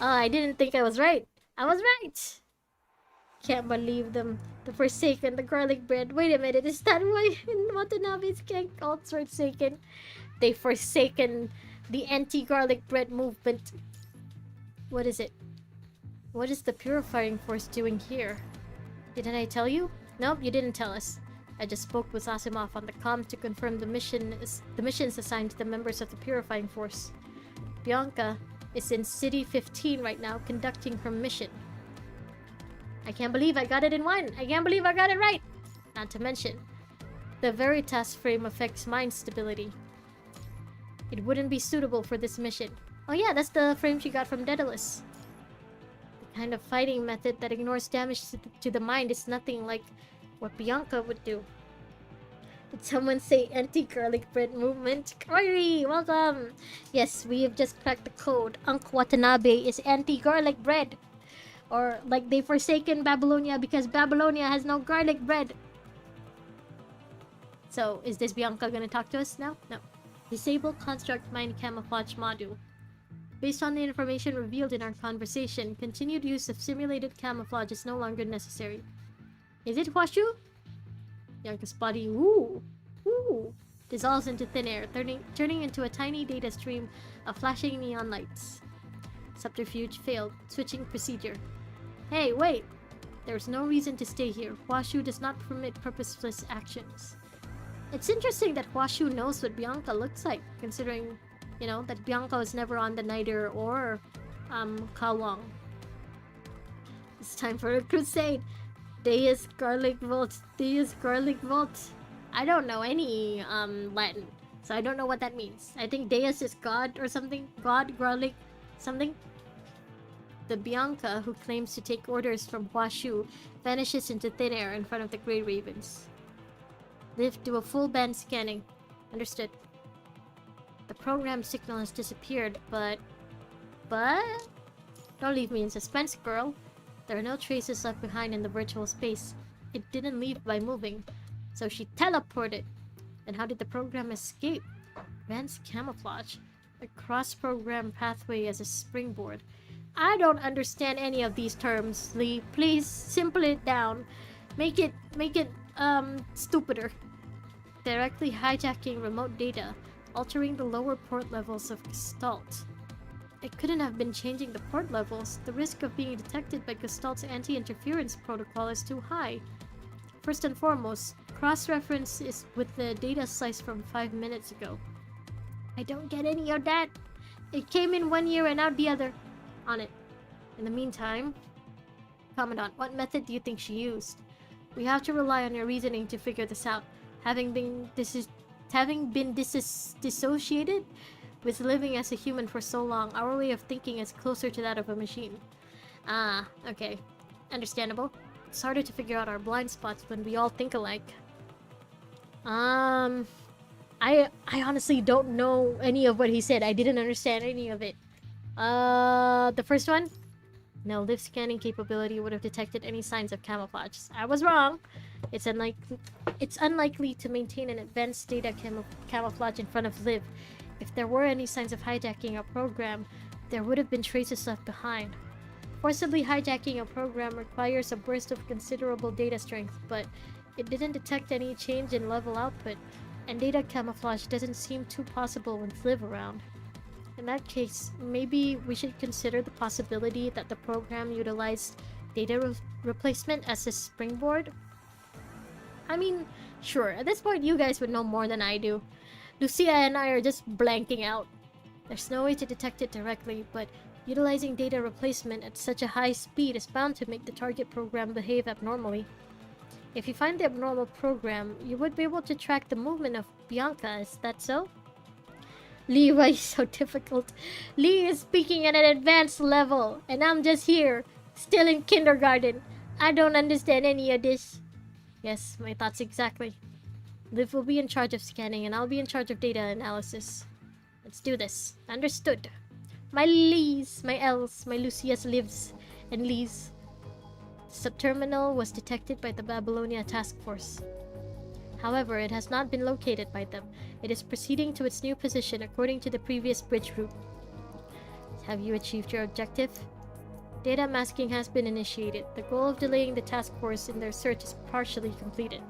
Speaker 1: Oh, I didn't think I was right. I was right! Can't believe them. The Forsaken, the garlic bread. Wait a minute, is that why Watanabe's gang called Forsaken? They forsaken the anti-garlic bread movement. What is it? What is the Purifying Force doing here? Didn't I tell you? Nope, you didn't tell us. I just spoke with Asimov on the comm to confirm the missions assigned to the members of the Purifying Force. Bianca is in City 15 right now, conducting her mission. I can't believe I got it in one! I can't believe I got it right! Not to mention, the Veritas frame affects mind stability. It wouldn't be suitable for this mission. Oh yeah, that's the frame she got from Daedalus. The kind of fighting method that ignores damage to the mind is nothing like what Bianca would do. Did someone say anti-garlic bread movement? Kairi, welcome! Yes, we have just cracked the code. Unc Watanabe is anti-garlic bread. Or like they forsaken Babylonia because Babylonia has no garlic bread. So, is this Bianca gonna talk to us now? No. Disable construct mind camouflage module. Based on the information revealed in our conversation, continued use of simulated camouflage is no longer necessary. Is it Hwashu? Bianca's body, dissolves into thin air, turning into a tiny data stream of flashing neon lights. Subterfuge failed. Switching procedure. Hey, wait! There's no reason to stay here. Hwashu does not permit purposeless actions. It's interesting that Hwashu knows what Bianca looks like, considering, you know, that Bianca was never on the Niter or, Kalwang. It's time for a crusade! Deus Garlic Vault. Deus Garlic Vault. I don't know any, Latin, so I don't know what that means. I think Deus is God or something. God, Garlic, something. The Bianca, who claims to take orders from Hwashu, vanishes into thin air in front of the Grey Ravens. Liv, do a full band scanning. Understood. The program signal has disappeared, but... Don't leave me in suspense, girl. There are no traces left behind in the virtual space. It didn't leave by moving, so she teleported. And how did the program escape? Advanced camouflage. A cross-program pathway as a springboard. I don't understand any of these terms, Lee. Please simple it down. Make it stupider. Directly hijacking remote data, altering the lower port levels of Gestalt. It couldn't have been changing the port levels. The risk of being detected by Gestalt's anti-interference protocol is too high. First and foremost, cross-reference is with the data slice from 5 minutes ago. I don't get any of that. It came in one year and out the other. On it. In the meantime, Commandant, what method do you think she used? We have to rely on your reasoning to figure this out. Having been dissociated with living as a human for so long, our way of thinking is closer to that of a machine. Ah, okay. Understandable. It's harder to figure out our blind spots when we all think alike. I honestly don't know any of what he said. I didn't understand any of it. The first one? No, live scanning capability would have detected any signs of camouflage. I was wrong. It's unlikely to maintain an advanced data camouflage in front of live. If there were any signs of hijacking a program, there would have been traces left behind. Forcibly hijacking a program requires a burst of considerable data strength, but it didn't detect any change in level output, and data camouflage doesn't seem too possible with live around. In that case, maybe we should consider the possibility that the program utilized data replacement as a springboard? I mean, sure, at this point you guys would know more than I do. Lucia and I are just blanking out. There's no way to detect it directly, but utilizing data replacement at such a high speed is bound to make the target program behave abnormally. If you find the abnormal program, you would be able to track the movement of Bianca, is that so? Lee, why is so difficult? Lee is speaking at an advanced level, and I'm just here, still in kindergarten. I don't understand any of this. Yes, my thoughts exactly. Liv will be in charge of scanning, and I'll be in charge of data analysis. Let's do this. Understood. My Lees, my Ls, my Lucias lives, and Lees. Subterminal was detected by the Babylonia Task Force. However, it has not been located by them. It is proceeding to its new position according to the previous bridge route. Have you achieved your objective? Data masking has been initiated. The goal of delaying the task force in their search is partially completed.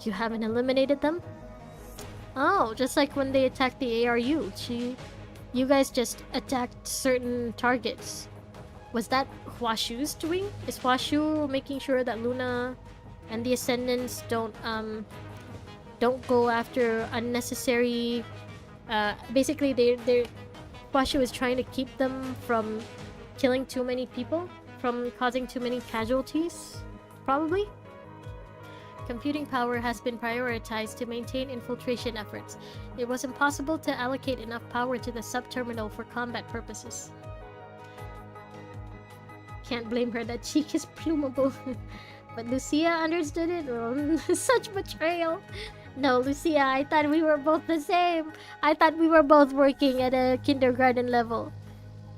Speaker 1: You haven't eliminated them? Oh, just like when they attacked the ARU. You guys just attacked certain targets. Was that Hwashu's doing? Is Hwashu making sure that Luna and the Ascendants don't go after unnecessary... basically, Hwashu is trying to keep them from killing too many people? From causing too many casualties? Probably? computing power has been prioritized to maintain infiltration efforts. It was impossible to allocate enough power to the sub-terminal for combat purposes. Can't blame her, that cheek is plumable. But Lucia understood it? Oh, such betrayal. No, Lucia, I thought we were both the same. I thought we were both working at a kindergarten level.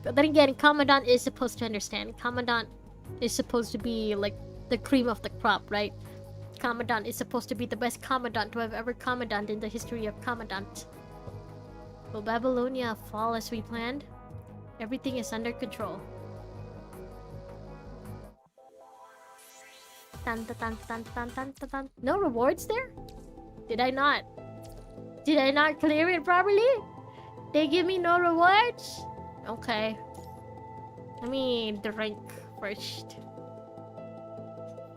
Speaker 1: But then again, Commandant is supposed to understand. Commandant is supposed to be like the cream of the crop, right? Commandant is supposed to be the best Commandant to have ever Commandant in the history of Commandant. Will Babylonia fall as we planned? Everything is under control. Dun, dun, dun, dun, dun, dun, dun, dun. No rewards there? Did I not? Did I not clear it properly? They give me no rewards? Okay. Let me drink first.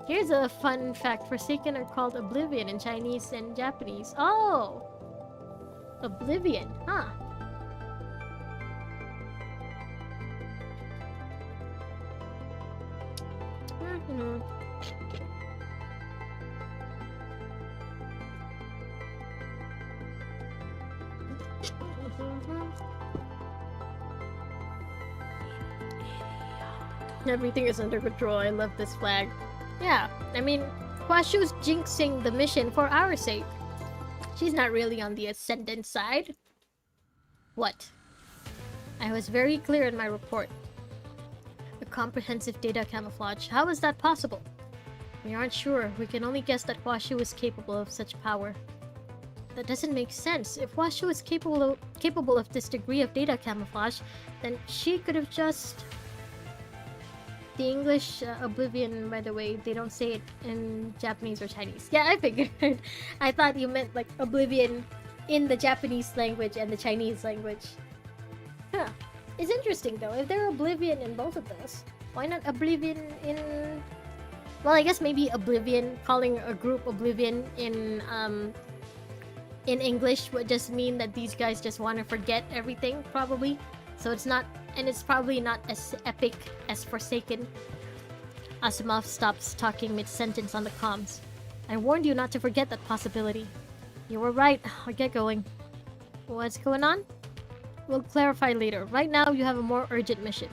Speaker 1: Here's a fun fact. Forsaken are called Oblivion in Chinese and Japanese. Oh! Oblivion, huh? Mm-hmm. Everything is under control. I love this flag. Yeah, I mean, Huashu's jinxing the mission for our sake. She's not really on the Ascendant side. What? I was very clear in my report. A comprehensive data camouflage. How is that possible? We aren't sure. We can only guess that Huashu is capable of such power. That doesn't make sense. If Huashu is capable of this degree of data camouflage, then she could have just... The English Oblivion, by the way, they don't say it in Japanese or Chinese. Yeah, I figured. I thought you meant like Oblivion in the Japanese language and the Chinese language. Huh. It's interesting though. If they're Oblivion in both of those, why not Oblivion in... Well, I guess maybe Oblivion, calling a group Oblivion in English would just mean that these guys just want to forget everything, probably. So it's not... And it's probably not as epic as Forsaken. Asimov stops talking mid-sentence on the comms. I warned you not to forget that possibility. You were right. I'll get going. What's going on? We'll clarify later. Right now, you have a more urgent mission.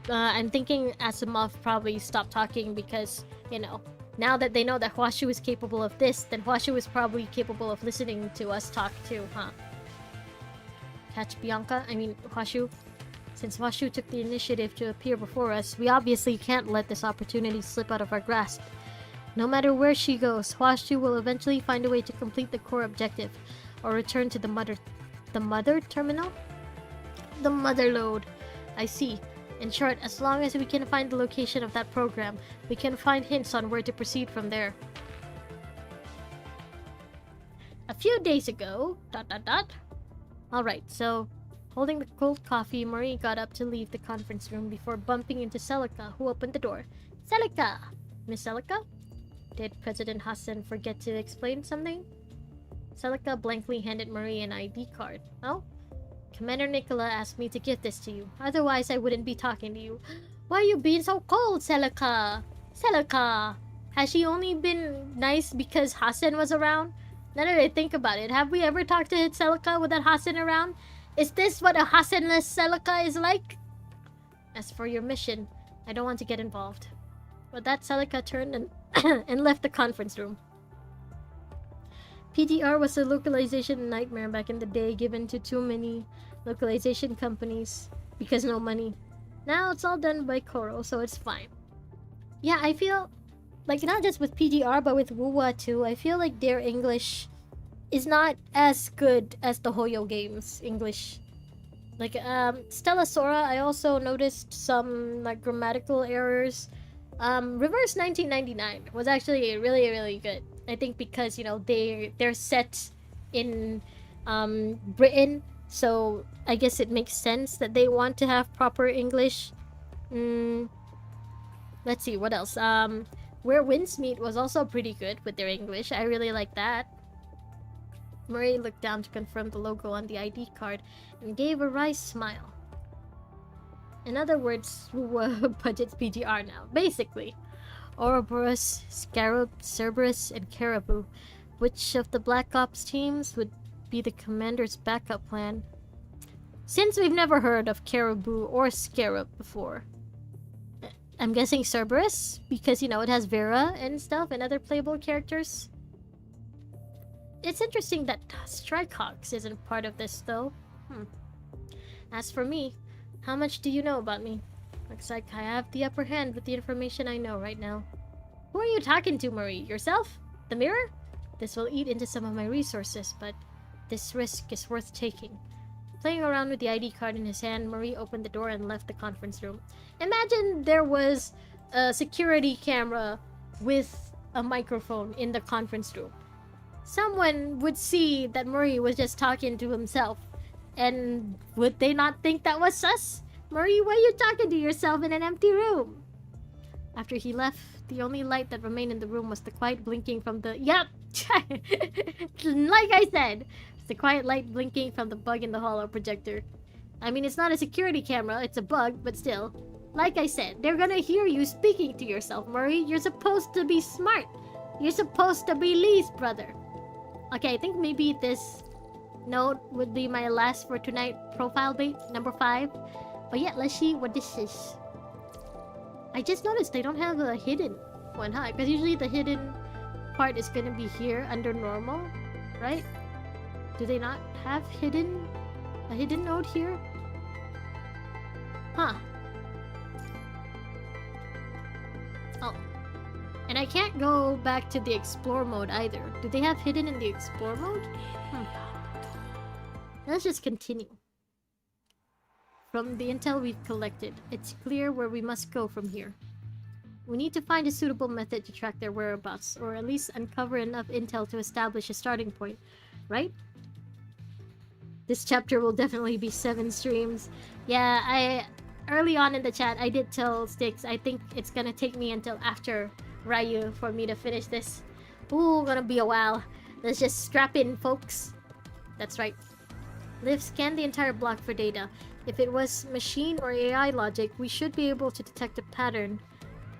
Speaker 1: I'm thinking Asimov probably stopped talking because, you know, now that they know that Huashu is capable of this, then Huashu is probably capable of listening to us talk too, huh? Catch Bianca? I mean, Huashu? Since Huashu took the initiative to appear before us, we obviously can't let this opportunity slip out of our grasp. No matter where she goes, Huashu will eventually find a way to complete the core objective, or return to the mother terminal? The mother load. I see. In short, as long as we can find the location of that program, we can find hints on where to proceed from there. A few days ago... Alright, so... Holding the cold coffee, Marie got up to leave the conference room before bumping into Celica, who opened the door. Celica! Miss Celica? Did President Hassan forget to explain something? Celica blankly handed Marie an ID card. Oh? Commander Nicola asked me to give this to you. Otherwise, I wouldn't be talking to you. Why are you being so cold, Celica? Celica! Has she only been nice because Hassan was around? Now that I think about it, have we ever talked to Celica without Hassan around? Is this what a Hassanless Celica is like? As for your mission, I don't want to get involved. With that, Celica turned and, and left the conference room. PDR was a localization nightmare back in the day, given to too many localization companies because no money. Now it's all done by Koro, so it's fine. Yeah, I feel like not just with PDR but with Wuwa too, I feel like their English is not as good as the Hoyo games English. Like Stella Sora, I also noticed some like grammatical errors. Reverse 1999 was actually really good. I think because, you know, they're set in Britain, so I guess it makes sense that they want to have proper English. Let's see, what else? Where Winds Meet was also pretty good with their English. I really like that. Murray looked down to confirm the logo on the ID card and gave a wry smile. In other words, budget's PGR now, basically. Ouroboros, Scarab, Cerberus, and Caribou. Which of the Black Ops teams would be the commander's backup plan? Since we've never heard of Caribou or Scarab before, I'm guessing Cerberus, because, you know, it has Vera and stuff and other playable characters. It's interesting that Strikehawks isn't part of this, though. As for me, how much do you know about me? Looks like I have the upper hand with the information I know right now. Who are you talking to, Marie? Yourself? The mirror? This will eat into some of my resources, but this risk is worth taking. Playing around with the ID card in his hand, Marie opened the door and left the conference room. Imagine there was a security camera with a microphone in the conference room. Someone would see that Marie was just talking to himself. And would they not think that was sus? Marie, why are you talking to yourself in an empty room? After he left, the only light that remained in the room was the quiet blinking from the... Yep! Like I said, it's the quiet light blinking from the bug in the hollow projector. I mean, it's not a security camera, it's a bug, but still. Like I said, they're gonna hear you speaking to yourself, Marie. You're supposed to be smart. You're supposed to be Lee's brother. Okay, I think maybe this note would be my last for tonight profile bait, number 5. But yeah, let's see what this is. I just noticed they don't have a hidden one, huh? Because usually the hidden part is gonna be here under normal, right? Do they not have a hidden node here? Huh. Oh. And I can't go back to the explore mode either. Do they have hidden in the explore mode? Let's just continue. From the intel we've collected, it's clear where we must go from here. We need to find a suitable method to track their whereabouts, or at least uncover enough intel to establish a starting point, right? This chapter will definitely be 7 streams. Yeah, early on in the chat, I did tell Styx, I think it's gonna take me until after Ryu for me to finish this. Ooh, gonna be a while. Let's just strap in, folks. That's right. Liv, scan the entire block for data. If it was machine or AI logic, we should be able to detect a pattern.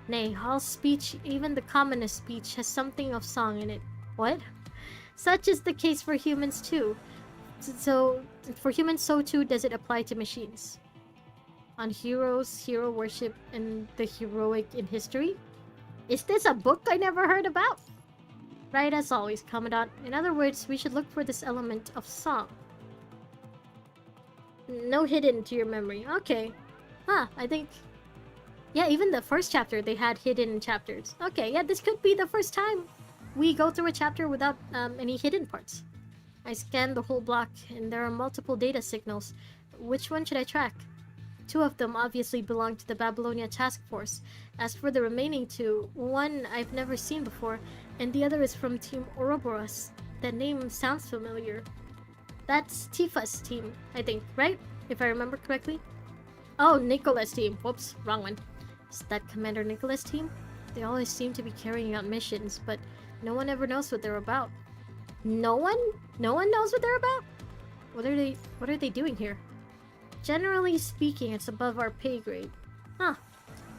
Speaker 1: Nay, all speech, even the commonest speech, has something of song in it. What? Such is the case for humans too. So, for humans, so too does it apply to machines. On heroes, hero worship, and the heroic in history? Is this a book I never heard about? Right as always, Commandant. In other words, we should look for this element of song. No hidden to your memory. Okay. Huh, I think... Yeah, even the first chapter, they had hidden chapters. Okay, yeah, this could be the first time we go through a chapter without any hidden parts. I scanned the whole block, and there are multiple data signals. Which one should I track? 2 of them obviously belong to the Babylonia Task Force. As for the remaining 2, one I've never seen before, and the other is from Team Ouroboros. That name sounds familiar. That's Tifa's team, I think, right? If I remember correctly. Oh, Nicola's team. Whoops, wrong one. Is that Commander Nicola's team? They always seem to be carrying out missions, but no one ever knows what they're about. No one? No one knows what they're about? What are they doing here? Generally speaking, it's above our pay grade. Huh.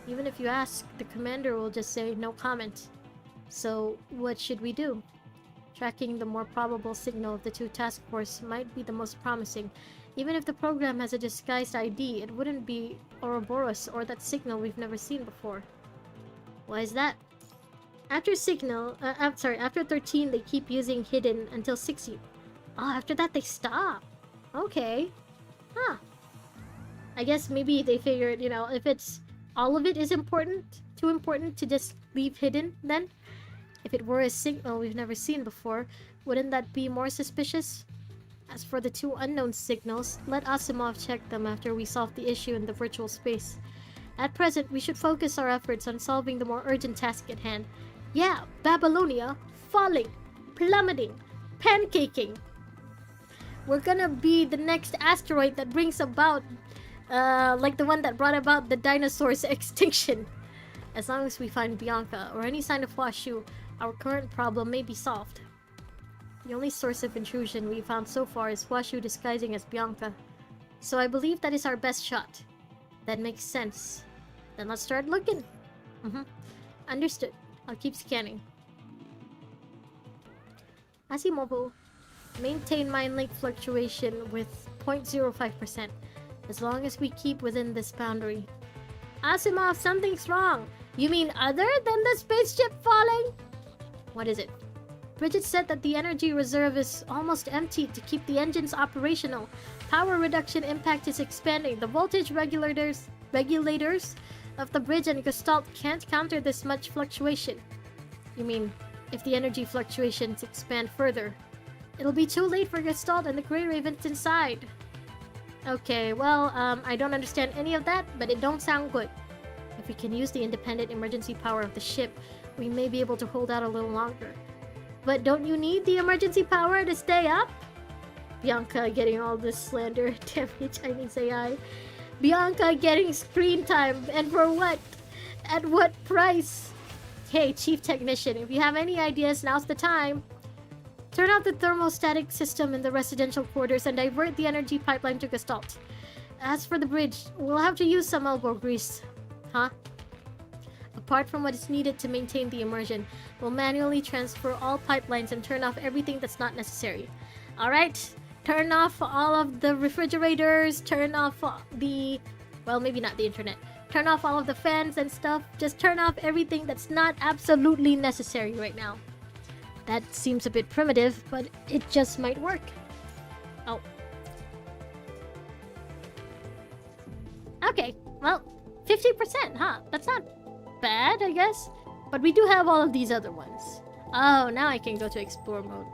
Speaker 1: Even if you ask, the commander will just say no comment. So, what should we do? Tracking the more probable signal of the 2 task force might be the most promising. Even if the program has a disguised ID, it wouldn't be Ouroboros or that signal we've never seen before. Why is that? After after 13 they keep using hidden until 60. Oh, after that they stop. Okay. Huh. I guess maybe they figured, you know, if it's all of it is important, too important to just leave hidden then? If it were a signal we've never seen before, wouldn't that be more suspicious? As for the 2 unknown signals, let Asimov check them after we solve the issue in the virtual space. At present, we should focus our efforts on solving the more urgent task at hand. Yeah, Babylonia, falling, plummeting, pancaking. We're gonna be the next asteroid that brings about, like the one that brought about the dinosaurs' extinction. As long as we find Bianca or any sign of Washu, our current problem may be solved. The only source of intrusion we found so far is Washu disguising as Bianca. So I believe that is our best shot. That makes sense. Then let's start looking. Understood. I'll keep scanning. Asimovo. Maintain mind link fluctuation with 0.05%. As long as we keep within this boundary. Asimov, something's wrong. You mean other than the spaceship falling? What is it? Bridget said that the energy reserve is almost empty to keep the engines operational. Power reduction impact is expanding. The voltage regulators of the bridge and Gestalt can't counter this much fluctuation. You mean, if the energy fluctuations expand further, it'll be too late for Gestalt and the Grey Ravens inside. Okay, well, I don't understand any of that, but it don't sound good. If we can use the independent emergency power of the ship, we may be able to hold out a little longer. But don't you need the emergency power to stay up? Bianca getting all this slander. Damn you, Chinese AI. Bianca getting screen time, and for what? At what price? Hey, Chief Technician, if you have any ideas, now's the time. Turn off the thermostatic system in the residential quarters and divert the energy pipeline to Gestalt. As for the bridge, we'll have to use some elbow grease. Huh? Apart from what is needed to maintain the immersion, we'll manually transfer all pipelines and turn off everything that's not necessary. Alright? Turn off all of the refrigerators, turn off the... well, maybe not the internet. Turn off all of the fans and stuff. Just turn off everything that's not absolutely necessary right now. That seems a bit primitive, but it just might work. Oh. Okay, well, 50%, huh? That's not bad, I guess. But we do have all of these other ones. Oh, now I can go to explore mode.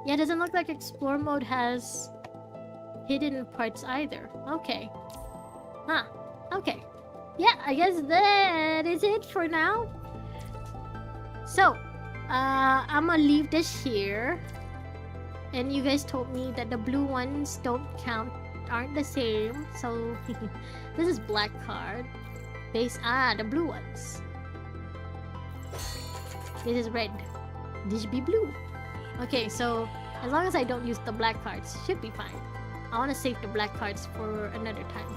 Speaker 1: Yeah, it doesn't look like explore mode has hidden parts either. Okay. Huh. Okay. Yeah, I guess that is it for now. So, I'm gonna leave this here. And you guys told me that the blue ones don't count, aren't the same. So, this is black card. The blue ones. This is red. This should be blue. Okay, so as long as I don't use the black cards, should be fine. I want to save the black cards for another time.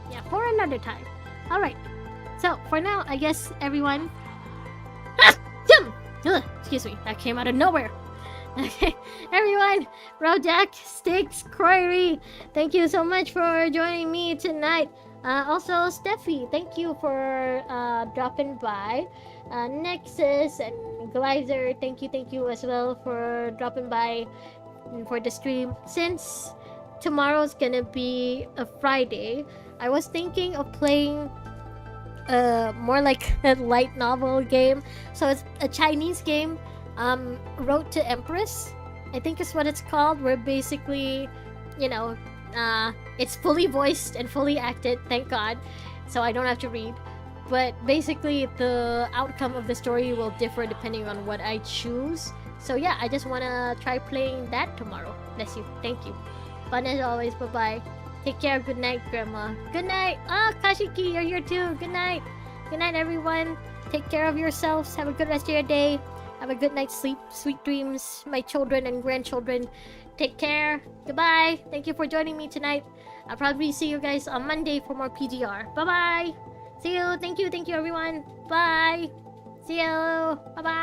Speaker 1: Yeah, for another time. Alright. So, for now, I guess everyone... excuse me, that came out of nowhere. Okay, everyone, Rojak, Sticks, Croyery, thank you so much for joining me tonight. Also, Steffi, thank you for dropping by. Nexus and Gleiser, thank you as well for dropping by for the stream. Since tomorrow's gonna be a Friday, I was thinking of playing more like a light novel game. So it's a Chinese game, Road to Empress, I think is what it's called, where basically, you know, it's fully voiced and fully acted, thank God, so I don't have to read. But basically, the outcome of the story will differ depending on what I choose. So yeah, I just want to try playing that tomorrow. Bless you. Thank you. Fun as always. Bye-bye. Take care. Good night, Grandma. Good night. Oh, Kashiki, you're here too. Good night. Good night, everyone. Take care of yourselves. Have a good rest of your day. Have a good night's sleep. Sweet dreams, my children and grandchildren. Take care. Goodbye. Thank you for joining me tonight. I'll probably see you guys on Monday for more PGR. Bye-bye. See you. Thank you, everyone. Bye. See you. Bye-bye.